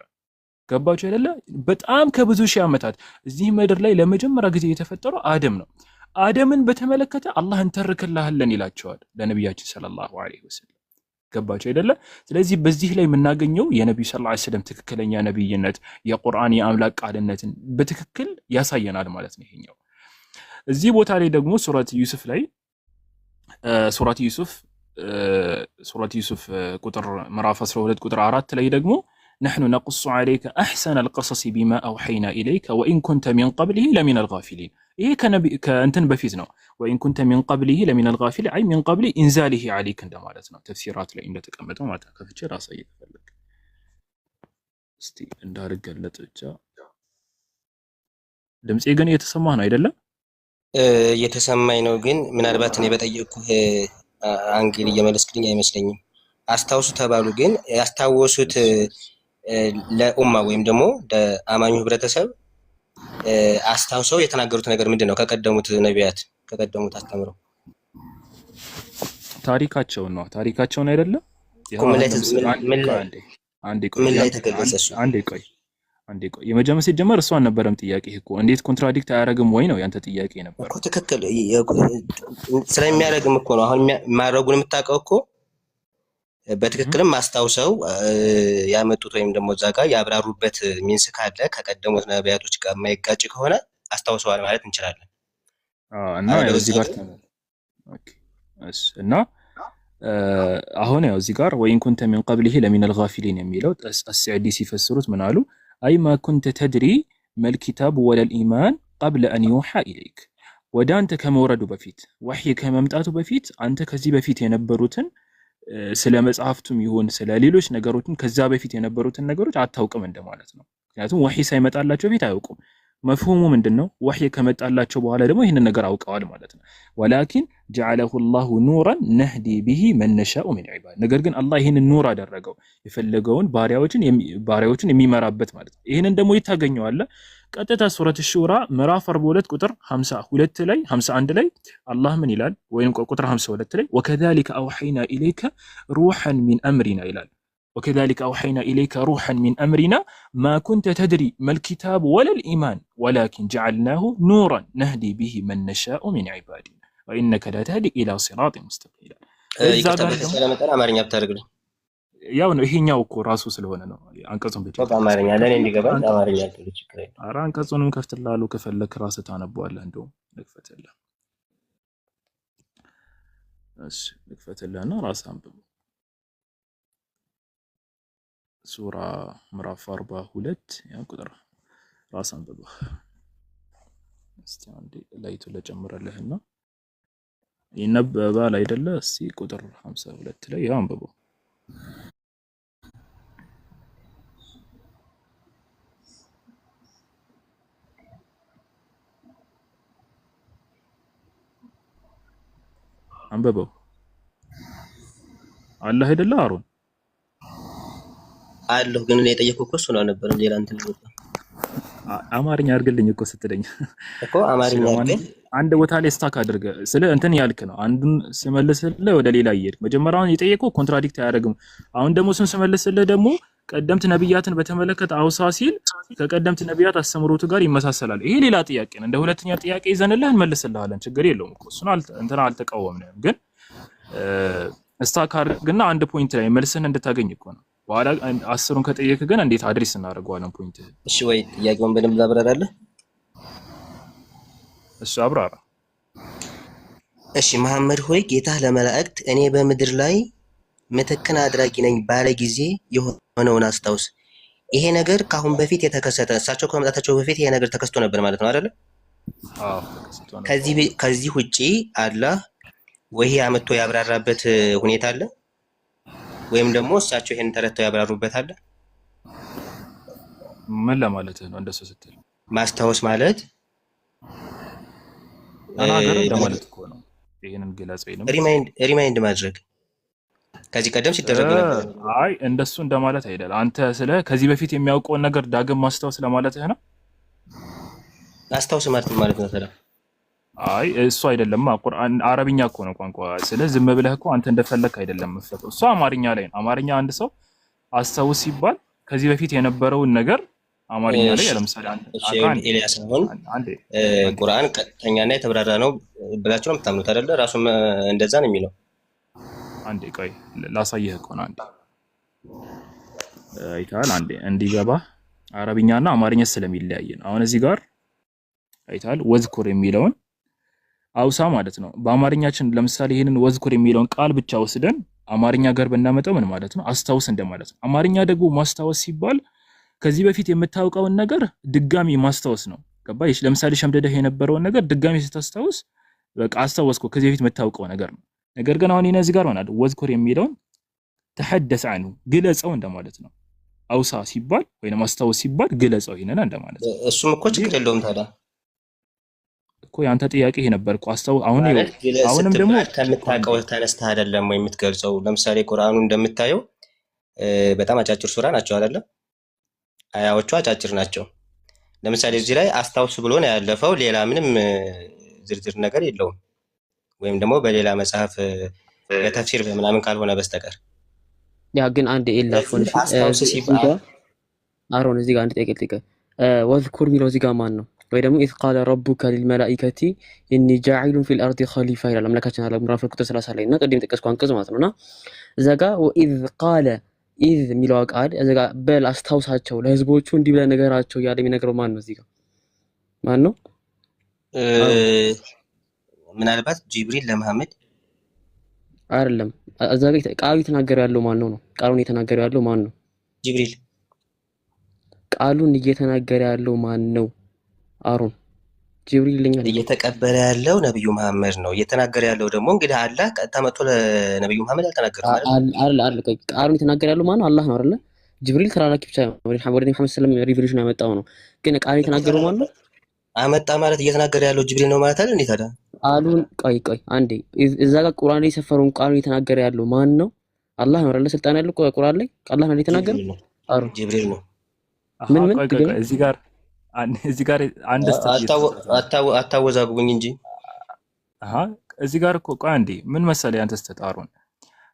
ገባችሁ አይደለ? በጣም ከብዙ ሺህ ዓመታት እዚህ ምድር ላይ ለመጀመሪያ ጊዜ የተፈጠረው አደም ነው። አደምን በተመለከተ አላህ እንተርክልሃለን ይላቸዋል ለነብያችን ሰለላሁ ዐለይሂ ወሰለም። ገባችሁ አይደለ? ስለዚህ በዚህ ላይ የምናገኘው የነብዩ ሰለላሁ ዐለይሂ ወሰለም ትክክለኛ ነብይነት የቁርአን የአምላክ ቃልነትን በትክክል ያሳየናል ማለት ነው ይሄኛው። እዚህ ቦታ ላይ ደግሞ ሱረት ዩሱፍ ላይ ሱረት ዩሱፍ ቁጥር ምዕራፍ 12 ቁጥር 4 ላይ ደግሞ نحن نقص عليك أحسن القصص بما أوحينا إليك وإن كنت من قبله لمن الغافلين. إيه كأنتن بفيزنا وإن كنت من قبله لمن الغافلين أي من قبل إنزاله عليك عندما مالتنا تفسيرات لإن تكملت وما تكفتش راسي فلك استي اندارك قالت جا دمس إيه جن يتسمعنا إذا لا يتسمعنا وجن من أربعة نبات أيكو አንግል እየመለስክልኝ አይመስለኝም። አስታውሱ ተባሉ፣ ግን ያስታወሱት ለኡማ ወይም ደግሞ ለአማኙ ህብረተሰብ አስታውሰው የተናገሩት ነገር ምንድነው? ከቀደሙት ነቢያት ከቀደሙት አስተምረው ታሪካቸውን ነው። ታሪካቸውን አይደለም ምን ላይ ተገለጸ? እሱ አንዴ ቆይ የመጀመሪያ ሲጀመር እሱ አልነበረም ጥያቄ እኮ እንዴት ኮንትራዲክት አያደርግም ወይ ነው ያንተ ጥያቄ ነበር እኮ። ትክክል ስለሚያደርግም እኮ ነው አሁን ማድረጉን የምታውቀው እኮ። በትክክልም አስታውሰው ያመጡት ወይም ደግሞ እዛ ጋር ያብራሩበት ሚንስ ካለ ከቀደሙት ነቢያቶች ጋር የማይጋጭ ከሆነ አስታውሰዋል ማለት እንችላለን። እና እዚህ ጋር እና አሁን ያው እዚህ ጋር ወይን ኩንተ ሚን ቀብሊሂ ለሚን አልጋፊሊን የሚለው አስዕዲ ሲፈስሩት ምን አሉ? አይ ማ ኩንተ ተድሪ መልኪታብ ወለል ኢማን ቀብለ አን ዩሓ ኢለይክ፣ ወደ አንተ ከመውረዱ በፊት ወሕይ ከመምጣቱ በፊት አንተ ከዚህ በፊት የነበሩትን ስለ መጽሐፍቱም ይሁን ስለ ሌሎች ነገሮችን ከዛ በፊት የነበሩትን ነገሮች አታውቅም እንደማለት ነው። ምክንያቱም ወሕይ ሳይመጣላቸው በፊት አያውቁም። መፍሁሙ ምንድነው? ወሕይ ከመጣላቸው በኋላ ደግሞ ይህንን ነገር አውቀዋል ማለት ነው። ወላኪን ጀዐለሁ ላሁ ኑረን ነህዲ ቢሂ መን ነሻኡ ሚን ዒባድ፣ ነገር ግን አላህ ይህንን ኑር አደረገው የፈለገውን ባሪያዎችን የሚመራበት ማለት ነው። ይህንን ደግሞ ይታገኘዋል ቀጥታ ሱረት ሹራ ምዕራፍ 42 ቁጥር 52 ላይ 51 ላይ አላህ ምን ይላል? ወይም ቁጥር 52 ላይ ወከዛሊከ አውሐይና ኢለይከ ሩሐን ሚን አምሪና ይላል። وكذلك أوحينا إليك روحا من أمرنا ما كنت تدري ما الكتاب ولا الإيمان ولكن جعلناه نورا نهدي به من نشاء من عبادنا وإنك لا تهدي إلى صراط مستقيم. ያው ነው ይሄኛው እኮ ራሱ ስለሆነ ነው አንቀጹን ብቻ በአማርኛ ለኔ እንዲገባኝ አማርኛ አልኩልኝ። ችግር የለም። ኧረ አንቀጹንም ከፍትልሃለሁ ከፈለክ ራስህ ታነበዋለህ። እንደውም ልክፈትልህ። እሺ ልክፈትልህና ራስህ አንብብ። ሱራ ምዕራፍ 42 ያ ቁጥር ራስ አንብበው እስቲ አንዴ ላይቱ ለጨምረልህና ይነበባል አይደለ? እስቲ ቁጥር 52 ላይ ያ አንብበው። አንብበው አለ አይደለ? አሮን አለሁ ግን እኔ የጠየኩህ እኮ እሱ ነው ነበር ሌላ እንትን ነው። አማርኛ አድርግልኝ እኮ ስትለኝ እኮ አማርኛ አድርገህ አንድ ቦታ ላይ ስታክ አድርገህ ስለ እንትን ያልክ ነው። አንዱን ስመልስልህ ወደ ሌላ እየሄድክ መጀመሪያውን የጠየቀው ኮንትራዲክት አያደርግም። አሁን ደግሞ ስመልስልህ ደግሞ ቀደምት ነብያትን በተመለከተ አውሳ ሲል ከቀደምት ነብያት አስተምሮቱ ጋር ይመሳሰላል። ይሄ ሌላ ጥያቄ ነው። እንደ ሁለተኛ ጥያቄ ይዘንልህ እንመልስልሃለን። ችግር የለውም እኮ እሱን እንትን አልተቃወምንም። ግን ስታክ አድርግና አንድ ፖይንት ላይ መልስህን እንድታገኝ እኮ ነው። በኋላ 10ን ከጠየቅ ግን እንዴት አድሬስ እናደርገዋለን ፖይንት? እሺ ወይ ጥያቄውን በደንብ ላብራራለህ። እሺ አብራራ። እሺ መሐመድ ሆይ ጌታህ ለመላእክት እኔ በምድር ላይ ምትክን አድራጊ ነኝ ባለ ጊዜ የሆነውን አስታውስ። ይሄ ነገር ካሁን በፊት የተከሰተ እሳቸው ከመምጣታቸው በፊት ይሄ ነገር ተከስቶ ነበር ማለት ነው አይደለ? አዎ ተከስቶ ነበር። ከዚህ ውጪ አላህ ወይ አመቶ ያብራራበት ሁኔታ አለ ወይም ደግሞ እሳቸው ይሄን ተረተው ያብራሩበት አለ? ምን ለማለት ነው እንደሱ ስትል? ማስታወስ ማለት ተናገር እንደማለት እኮ ነው። ይሄንን ግለጽ ወይንም ሪማይንድ ማድረግ ከዚህ ቀደም ሲደረግ ነበር። አይ እንደሱ እንደማለት አይደል። አንተ ስለ ከዚህ በፊት የሚያውቀውን ነገር ዳግም ማስታወስ ለማለትህ ነው። አስታውስ ማለት ነው ታዲያ? አይ እሱ አይደለም። ቁርአን አረብኛ እኮ ነው ቋንቋ። ስለዚህ ዝም ብለህ እኮ አንተ እንደፈለክ አይደለም መፈጠው። እሱ አማርኛ ላይ ነው። አማርኛ አንድ ሰው አስታውስ ሲባል ከዚህ በፊት የነበረውን ነገር አማርኛ ላይ ለምሳሌ አንተ ኤልያስ አሁን ቁርአን ቀጥተኛና የተብራራ ነው ብላችሁ ነው የምታምኑት አይደለ? ራሱም እንደዛ ነው የሚለው። አንዴ ቆይ ላሳየህ እኮ ነው። አንዴ አይታል አንዴ እንዲገባ አረብኛና አማርኛ ስለሚለያይ ነው። አሁን እዚህ ጋር አይታል ወዝኩር የሚለውን አውሳ ማለት ነው። በአማርኛችን ለምሳሌ ይሄንን ወዝኩር የሚለውን ቃል ብቻ ወስደን አማርኛ ጋር ብናመጣው ምን ማለት ነው? አስታውስ እንደማለት ነው። አማርኛ ደግሞ ማስታወስ ሲባል ከዚህ በፊት የምታውቀውን ነገር ድጋሚ ማስታወስ ነው። ገባሽ? ለምሳሌ ሸምደደህ የነበረውን ነገር ድጋሚ ስታስታውስ በቃ አስታወስከው፣ ከዚህ በፊት የምታውቀው ነገር ነው። ነገር ግን አሁን እዚህ ጋር ማለት ወዝኩር የሚለውን ተሐደስ عنه ግለጸው እንደማለት ነው። አውሳ ሲባል ወይንም አስታውስ ሲባል ግለጸው ይሄንን እንደማለት ነው። እሱም እኮ ችግር የለውም ታዲያ እኮ ያንተ ጥያቄ ይሄ ነበር እኮ አሁን ማለት ግለጽ አሁንም ደግሞ ስትባል ከምታውቀው ተነስተህ አይደለም ወይ የምትገልጸው? ለምሳሌ ቁርአኑ እንደምታየው በጣም አጫጭር ሱራ ናቸው አይደለም? አያዎቹ አጫጭር ናቸው። ለምሳሌ እዚህ ላይ አስታውስ ብሎ ነው ያለፈው። ሌላ ምንም ዝርዝር ነገር የለውም። ወይም ደግሞ በሌላ መጽሐፍ በተፍሲር በምናምን ካልሆነ በስተቀር ያ ግን አንድ ኤላፎን አስታውስ ሲባል አሮን እዚህ ጋር አንድ ጥያቄ ልጠይቅ። ወዝኩር ሚለው እዚህ ጋር ማን ነው? ወይ ደግሞ ኢዝ ቃለ ረቡከ ሊልመላኢከቲ ኢኒ ጃዒሉን ፊል አርዲ ኸሊፋ ይላል አምላካችን አለ ምዕራፍ ቁጥር 30 ላይ እና ቅድም የጠቀስኩት አንቀጽ ማለት ነውና እዛ ጋር ወኢዝ ቃለ ኢዝ የሚለው ቃል እዛ ጋር በል አስታውሳቸው ለህዝቦቹ እንዲህ ብለህ ነገራቸው እያለ የሚነግረው ማን ነው? እዚህ ጋር ማን ነው? ምናልባት ጅብሪል ለመሐመድ አይደለም። እዛ ጋር ቃሉ እየተናገረ ያለው ማን ነው? ቃሉን እየተናገረ ያለው ማን ነው? ጅብሪል። ቃሉን እየተናገረ ያለው ማን ነው? አሮን ጅብሪል ይለኛል። እየተቀበለ ያለው ነብዩ መሐመድ ነው። እየተናገረ ያለው ደግሞ እንግዲህ አላህ ቀጥታ መጥቶ ለነብዩ መሐመድ አልተናገረም አይደል? ቃሉን እየተናገረ ያለው ማን ነው? አላህ ነው አይደለ? ጅብሪል ተላላኪ ብቻ ነው። ወደ መሐመድ ሰለላሁ ዐለይሂ ሪቪሌሽን ያመጣው ነው። ግን ቃሉን የተናገረው ማን ነው? አመጣ ማለት እየተናገረ ያለው ጅብሪል ነው ማለት አይደል? እንዴ ታዲያ ቃሉን ቆይ አንዴ እዛ ጋር ቁርአን ላይ የሰፈረውን ቃሉን እየተናገረ ያለው ማን ነው? አላህ ነው አይደለ? ስልጣን ያለው ቁርአን ላይ አላህ ነው የተናገረው። አሮን ጅብሪል ነው። ምን እዚህ ጋር አንድ አታወዛግቡኝ እንጂ እዚህ ጋር እኮ ቆይ አንዴ ምን መሰለህ ያንተ ስተት አሮን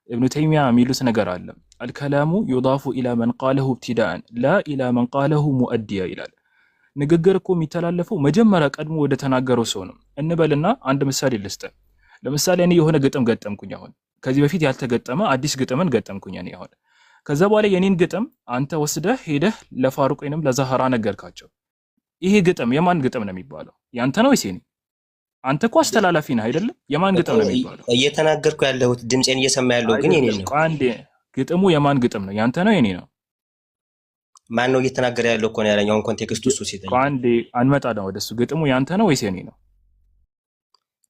ኢብኑ ተይሚያ የሚሉት ነገር አለ። አልከላሙ ዩዳፉ ኢላ መን ቃለሁ ኢብቲዳአን ላ ኢላ መን ቃለሁ ሙአዲያ ይላል። ንግግር እኮ የሚተላለፈው መጀመሪያ ቀድሞ ወደ ተናገረው ሰው ነው እንበልና አንድ ምሳሌ ልስጥህ። ለምሳሌ እኔ የሆነ ግጥም ገጠምኩኝ። አሁን ከዚህ በፊት ያልተገጠመ አዲስ ግጥምን ገጠምኩኝ እኔ አሁን። ከዛ በኋላ የኔን ግጥም አንተ ወስደህ ሄደህ ለፋሩቅ ወይንም ለዛህራ ነገርካቸው። ይሄ ግጥም የማን ግጥም ነው የሚባለው? ያንተ ነው ወይስ የኔ? አንተ እኮ አስተላላፊ ነህ አይደለም? የማን ግጥም ነው የሚባለው? እየተናገርኩ ያለሁት ድምጼን እየሰማ ያለው ግን የኔ ነው። አንዴ ግጥሙ የማን ግጥም ነው? ያንተ ነው የኔ ነው? ማን ነው እየተናገረ ያለው እኮ ነው ያለኝ። አሁን ኮንቴክስቱ እሱ ሲጠይቅ አንዴ አንመጣ ነው ወደሱ። ግጥሙ ያንተ ነው ወይስ የኔ ነው?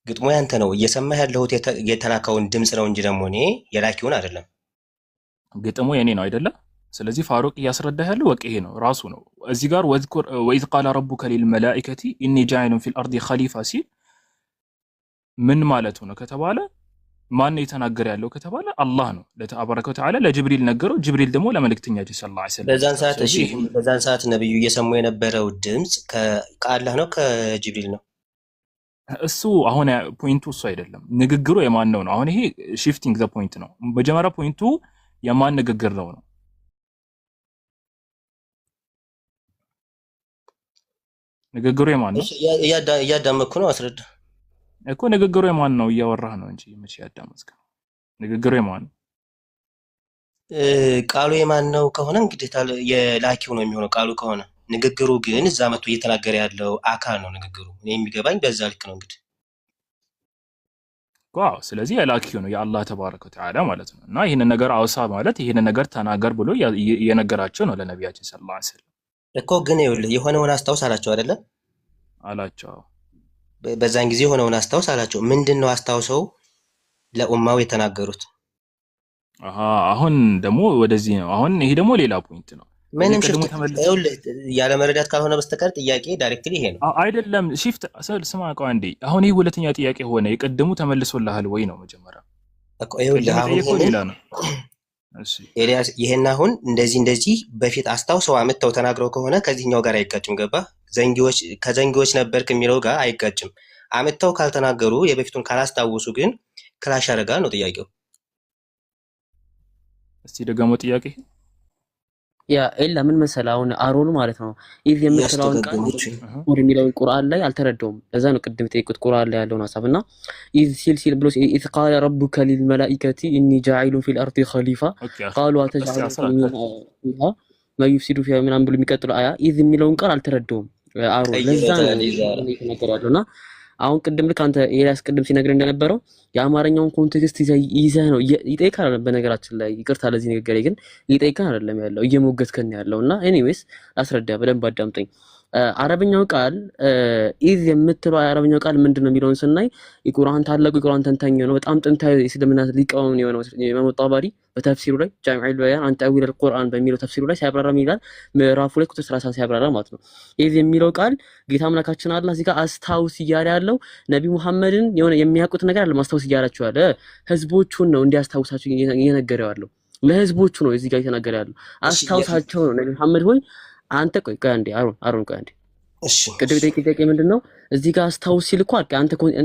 ግጥሙ ያንተ ነው። እየሰማ ያለሁት የተላከውን ድምጽ ነው እንጂ ደግሞ እኔ የላኪውን አይደለም። ግጥሙ የኔ ነው አይደለም? ስለዚህ ፋሩቅ እያስረዳህ ያለው ወቅ ይሄ ነው ራሱ ነው። እዚህ ጋር ወዝኩር ወኢዝ ቃለ ረቡከ ሊልመላኢከቲ ኢኒ ጃኢሉን ፊል አርዲ ኸሊፋ ሲል ምን ማለቱ ነው ከተባለ ማን ነው የተናገረ ያለው ከተባለ አላህ ነው ለተባረከ ወተዓላ ለጅብሪል ነገረው። ጅብሪል ደግሞ ለመልእክተኛችን ሰለላሁ ዐለይሂ ወሰለም በዛን ሰዓት ነብዩ እየሰሙ የነበረው ድምጽ ከአላህ ነው ከጅብሪል ነው? እሱ አሁን ፖይንቱ እሱ አይደለም። ንግግሩ የማን ነው ነው። አሁን ይሄ ሺፍቲንግ ዘ ፖይንት ነው። መጀመሪያ ፖይንቱ የማን ንግግር ነው ነው። ንግግሩ የማን ነው? እያዳመጥኩ ነው። አስረዳ እኮ ንግግሩ የማን ነው እያወራህ ነው እንጂ መቼ ያዳመጥክ? ንግግሩ የማን ነው? ቃሉ የማን ነው ከሆነ እንግዲህ የላኪው ነው የሚሆነው ቃሉ ከሆነ። ንግግሩ ግን እዛ መጥቶ እየተናገረ ያለው አካል ነው ንግግሩ። እኔ የሚገባኝ በዛ ልክ ነው እንግዲህ። ዋው! ስለዚህ የላኪው ነው የአላህ ተባረከ ወተዓላ ማለት ነው። እና ይሄንን ነገር አውሳ ማለት ይሄንን ነገር ተናገር ብሎ እየነገራቸው ነው ለነቢያችን ሰለላሁ ዐለይሂ ወሰለም እኮ። ግን ይኸውልህ የሆነውን አስታውስ አላቸው አይደለ? አላቸው። በዛን ጊዜ የሆነውን አስታውስ አላቸው። ምንድነው አስታውሰው ለኡማው የተናገሩት? አሁን ደግሞ ወደዚህ ነው። አሁን ይሄ ደግሞ ሌላ ፖይንት ነው። ምንም ሽፍት ያለ መረዳት ካልሆነ በስተቀር ጥያቄ ዳይሬክትሊ ይሄ ነው አይደለም። ሽፍት ስማ ቆይ አንዴ። አሁን ይሄ ሁለተኛ ጥያቄ ሆነ። የቀደሙ ተመልሶልሃል ወይ ነው መጀመሪያ እኮ። ይኸውልህ አሁን ሌላ ነው። እሺ ኤልያስ ይሄን አሁን እንደዚህ በፊት አስታውሰው አመጣው ተናግረው ከሆነ ከዚህኛው ጋር አይጋጭም። ገባ? ከዘንጊዎች ነበርክ የሚለው ጋር አይጋጭም። አመጣው ካልተናገሩ የበፊቱን ካላስታወሱ ግን ክላሽ ያደርጋል ነው ጥያቄው። እስቲ ደግሞ ጥያቄ ያ ኤላ ምን መሰለህ አሁን አሮን ማለት ነው ኢዝ የምትለውን ቃል ወደ የሚለው ቁርአን ላይ አልተረዳውም። ለዛ ነው ቅድም ጠይቁት ቁርአን ላይ ያለውን ሐሳብና ኢዝ ሲል ብሎ ኢዝ ቃለ ረቡከ ሊልመላኢከቲ ኢኒ ጃኢሉን ፊል አርዲ ኸሊፋ ቃሉ አተጅዐሉ ፊሃ ማ ዩፍሲዱ ፊሃ ምናምን ብሎ የሚቀጥለው አያ ኢዝ የሚለውን ቃል አልተረዳውም አሮን። ለዛ ነው የተናገረውና አሁን ቅድም ልክ አንተ ኤልያስ ቅድም ሲነግር እንደነበረው የአማርኛውን ኮንቴክስት ይዘህ ነው ይጠይቃል። በነገራችን ላይ ይቅርታ ለዚህ ንግግሬ ግን ይጠይቃል አይደለም ያለው እየሞገትከን ያለውና ኤኒዌይስ አስረዳ በደንብ አዳምጠኝ። አረብኛው ቃል ኢዝ የምትለው አረብኛው ቃል ምንድነው የሚለውን ስናይ የቁርአን ታላቁ የቁርአን ተንታኝ ነው በጣም ጥንታዊ እስልምና ሊቃውን የሆነው ኢማም ጣባሪ በተፍሲሩ ላይ ጃሚዑል በያን አን ተእዊል አልቁርአን በሚለው ተፍሲሩ ላይ ሲያብራራ ይላል ምዕራፉ ላይ ቁጥር 30 ሲያብራራ ማለት ነው። ኢዝ የሚለው ቃል ጌታ አምላካችን አላህ እዚህ ጋር አስታውስ እያለ ያለው ነብዩ መሐመድን የሆነ የሚያውቁት ነገር አለ ማስታወስ እያላቸው ያለ ህዝቦቹን ነው እንዲያስታውሳቸው እየነገረው ያለው ለህዝቦቹ ነው እዚህ ጋር እየተናገረ ያለው አስታውሳቸው ነው ነብዩ መሐመድ ሆይ አንተ ቆይ አንዴ አሮን ቆይ አንዴ እሺ ቅድም ጥያቄ ምንድነው እዚህ ጋር አስታውስ ሲል እኮ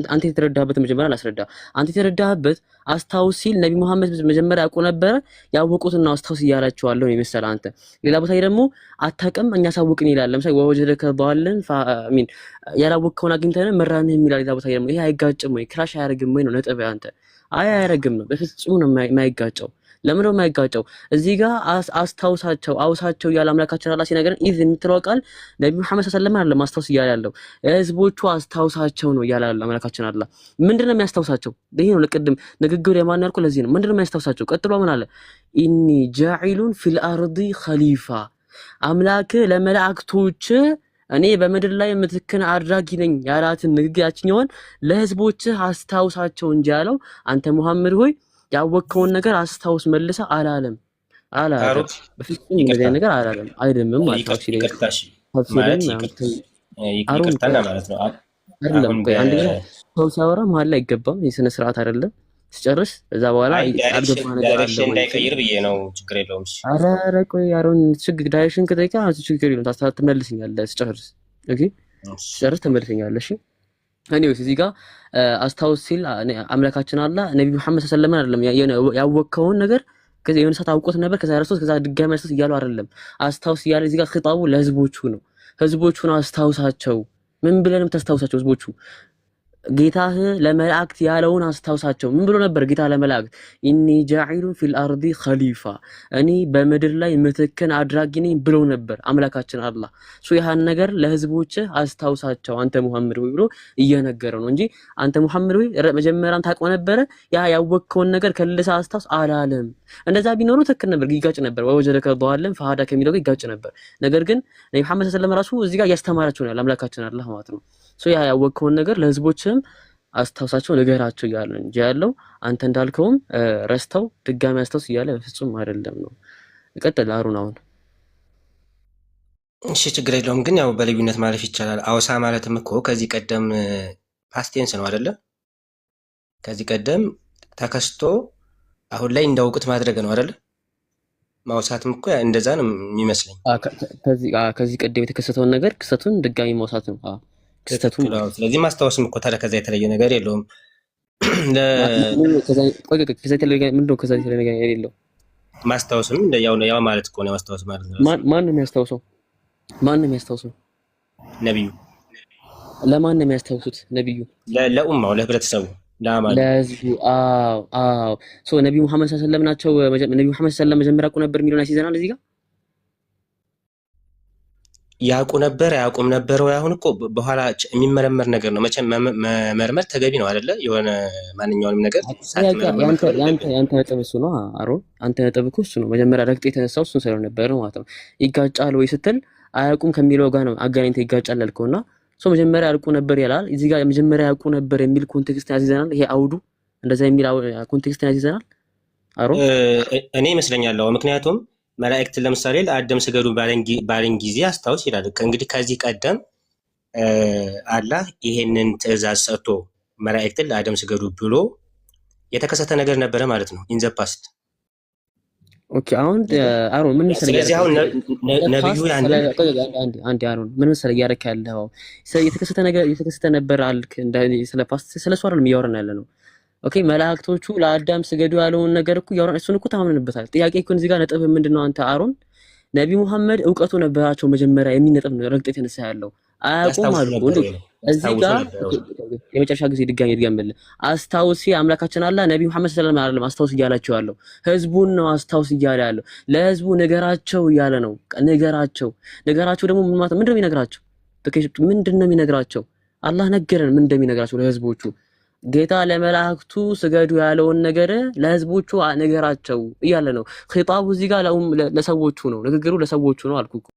አንተ የተረዳህበት መጀመሪያ አላስረዳ አንተ የተረዳህበት አስታውስ ሲል ነብዩ መሐመድ መጀመሪያ ያውቁ ነበር ያወቁትና አስታውስ እያላቸው አለው ነው መሰለ አንተ ሌላ ቦታ ላይ ደግሞ አታውቅም እኛ ሳውቅን ይላል ለምሳሌ ወወጀደከ ضالን አሚን ያላወቅከውን አግኝተን መራንህ የሚላል ሌላ ቦታ ላይ ደግሞ ይሄ አይጋጭም ወይ ክራሽ አያረግም ወይ ነው ነጥብ አንተ አያረግም ነው በፍጹም ነው የማይጋጨው ለምን ነው የማይጋጨው እዚህ ጋር አስታውሳቸው አውሳቸው ያለ አምላካችን አላህ ሲነገረን ኢዝ የምትለው ቃል ነብዩ መሐመድ ሰለላሁ ዐለይሂ ወሰለም ማስታወስ እያለ ያለው ህዝቦቹ አስታውሳቸው ነው ያለ አምላካችን አላህ ምንድነው የሚያስታውሳቸው ይሄ ነው ለቅድም ንግግሩ የማን ያልኩ ለዚህ ነው ምንድነው የሚያስታውሳቸው ቀጥሎ ምን አለ ኢኒ ጃኢሉን ፊል አርዲ ኸሊፋ አምላክ ለመላእክቶች እኔ በመድር ላይ ምትክን አድራጊ ነኝ ያላትን ንግግር ያችኛውን ለህዝቦች አስታውሳቸው እንጂ ያለው አንተ መሐመድ ሆይ ያወቀውን ነገር አስታውስ መልሰ አላለም በፍጹም እንደዚህ ነገር አላለም አይደለም ማለት ነው ይቅርታሽ ማለት ይቅርታና ማለት ነው አይደለም አንድ ሰው ሲያወራ መሀል ላይ አይገባም የስነ ስርዓት አይደለም ሲጨርስ እዛ በኋላ አልገባ ነገር አለ እንዳይቀይር ብዬ ነው ችግር የለውም እሺ ኧረ ቆይ አሮን ችግር ዳይሬክሽን ከጠይቃ ችግር የለውም ታስተምልልኛለህ ሲጨርስ ኦኬ ሲጨርስ ተመልሰኛለህ እሺ እኔው እዚህ ጋር አስታውስ ሲል አምላካችን አላህ ነብዩ መሐመድ ሰለላሁ ዐለይሂ ወሰለም አይደለም ያወቀውን ነገር ከዚህ የሆነ ሰዓት አውቆት ነበር ከዛ ረስቶት ከዛ ድጋሚ ረስቶት እያሉ አይደለም አስታውስ እያለ እዚህ ጋር ኺጣቡ ለህዝቦቹ ነው ህዝቦቹን አስታውሳቸው ምን ብለንም ተስታውሳቸው ህዝቦቹ ጌታህ ለመላእክት ያለውን አስታውሳቸው ምን ብሎ ነበር ጌታ ለመላእክት ኢኒ ጃኢሉን ፊል አርዲ ኸሊፋ እኔ በመድር ላይ ምትክን አድራጊ ነኝ ብሎ ነበር አምላካችን አላህ ያን ነገር ለህዝቦች አስታውሳቸው አንተ መሐመድ ወይ ብሎ እየነገረው ነው እንጂ አንተ መሐመድ ወይ መጀመሪያም ታውቀው ነበር ያወቅከውን ነገር ከልሳ አስታውስ አላለም እንደዛ ቢኖሩ ትክክል ነበር ይጋጭ ነበር ወወጀደከ ضالን ፈሃዳ ከሚለው ይጋጭ ነበር ነገር ግን ነብዩ መሐመድ ሰለላሁ ዐለይሂ ወሰለም ራሱ እዚህ ጋር ያስተማራቸው ነው አምላካችን አላህ ማለት ነው ያወቅከውን ነገር ለህዝቦችም አስታውሳቸው ነገራቸው ይያሉ እንጂ ያለው አንተ እንዳልከውም ረስተው ድጋሚ አስታውስ ይያለ በፍጹም አይደለም ነው ይቀጥል አሩን አሁን እሺ ችግር የለውም ግን ያው በልዩነት ማለፍ ይቻላል አውሳ ማለትም እኮ ከዚህ ቀደም ፓስት ቴንስ ነው አይደለ ከዚህ ቀደም ተከስቶ አሁን ላይ እንዳውቁት ማድረግ ነው አይደለ ማውሳትም እኮ እንደዛ ነው የሚመስለኝ ከዚህ ቀደም የተከሰተውን ነገር ክስተቱን ድጋሚ ማውሳት ነው ክስተቱን ስለዚህ ማስታወስም እኮ ታዲያ ከዛ የተለየ ነገር የለውም ከዛ የተለየ ምንድነው ከዛ የተለየ ነገር የሌለው ማስታወስም ያው ማለት እኮ ነው ማስታወስ ማለት ነው ማን ነው የሚያስታውሰው ነብዩ ለማን ነው የሚያስታውሱት ነብዩ ለኡማው ለህብረተሰቡ ለህዝቡ አዎ ነብዩ መሐመድ ሰለላሁ ዐለይሂ ወሰለም ናቸው ነብዩ መሐመድ ሰለላሁ ዐለይሂ ወሰለም መጀመሪያ ያውቁ ነበር የሚለውን ያሲዘናል እዚህ ጋር ያውቁ ነበር ያውቁም ነበር ወይ አሁን እኮ በኋላ የሚመረመር ነገር ነው መቼም መመርመር ተገቢ ነው አይደለ የሆነ ማንኛውንም ነገር ያንተ ነጥብ እሱ ነው አሮን አንተ ነጥብ እኮ እሱ ነው መጀመሪያ ረግጥ የተነሳው እሱን ሳይሆን ነበር ነው ማለት ነው ይጋጫል ወይ ስትል አያውቁም ከሚለው ጋር ነው አገናኝተህ ይጋጫል አልከውና መጀመሪያ ያውቁ ነበር ይላል እዚህ ጋር መጀመሪያ ያውቁ ነበር የሚል ኮንቴክስት ያዚዘናል ይሄ አውዱ እንደዛ የሚል ኮንቴክስት ያዚዘናል አሮን እኔ ይመስለኛል ምክንያቱም መላእክት ለምሳሌ ለአደም ስገዱ ባለን ጊዜ አስታውስ ይላል እንግዲህ ከዚህ ቀደም አላህ ይሄንን ትእዛዝ ሰጥቶ መላእክትን ለአደም ስገዱ ብሎ የተከሰተ ነገር ነበረ ማለት ነው ኢን ዘ ፓስት ኦኬ አሁን አሮን ምን መሰለኝ ስለዚህ አሁን ነብዩ አንዴ አሮን ምን መሰለኝ ያረክ ያለው የተከሰተ ነበር አልክ ስለ ፓስት ስለሱ አይደለም እያወራን ያለ ነው ኦኬ መላእክቶቹ ለአዳም ስገዱ ያለውን ነገር እኮ ያወራን እሱን እኮ ታምነንበታል ጥያቄ እኮ እዚህ ጋር ነጥብ ምንድነው አንተ አሮን ነብዩ መሐመድ ዕውቀቱ ነበራቸው መጀመሪያ የሚነጥብ ነው ረግጥ የተነሳ ያለው አያውቁም አሉ እንዴ እዚህ ጋር የመጨረሻ ጊዜ ድጋሚ ይድገምልህ አስታውሲ አምላካችን አላህ ነብዩ መሐመድ ሰለላሁ ዐለይሂ ወሰለም አስታውስ እያላቸው ያለው ህዝቡን ነው አስታውስ እያለ ያለው ለህዝቡ ነገራቸው እያለ ነው ነገራቸው ደግሞ ምንድነው የሚነግራቸው ምንድነው የሚነግራቸው አላህ ነገረን ምን እንደሚነግራቸው ለህዝቦቹ ጌታ ለመላእክቱ ስገዱ ያለውን ነገር ለህዝቦቹ ነገራቸው እያለ ነው ኺጣቡ እዚህ ጋር ለሰዎቹ ነው ንግግሩ ለሰዎቹ ነው አልኩ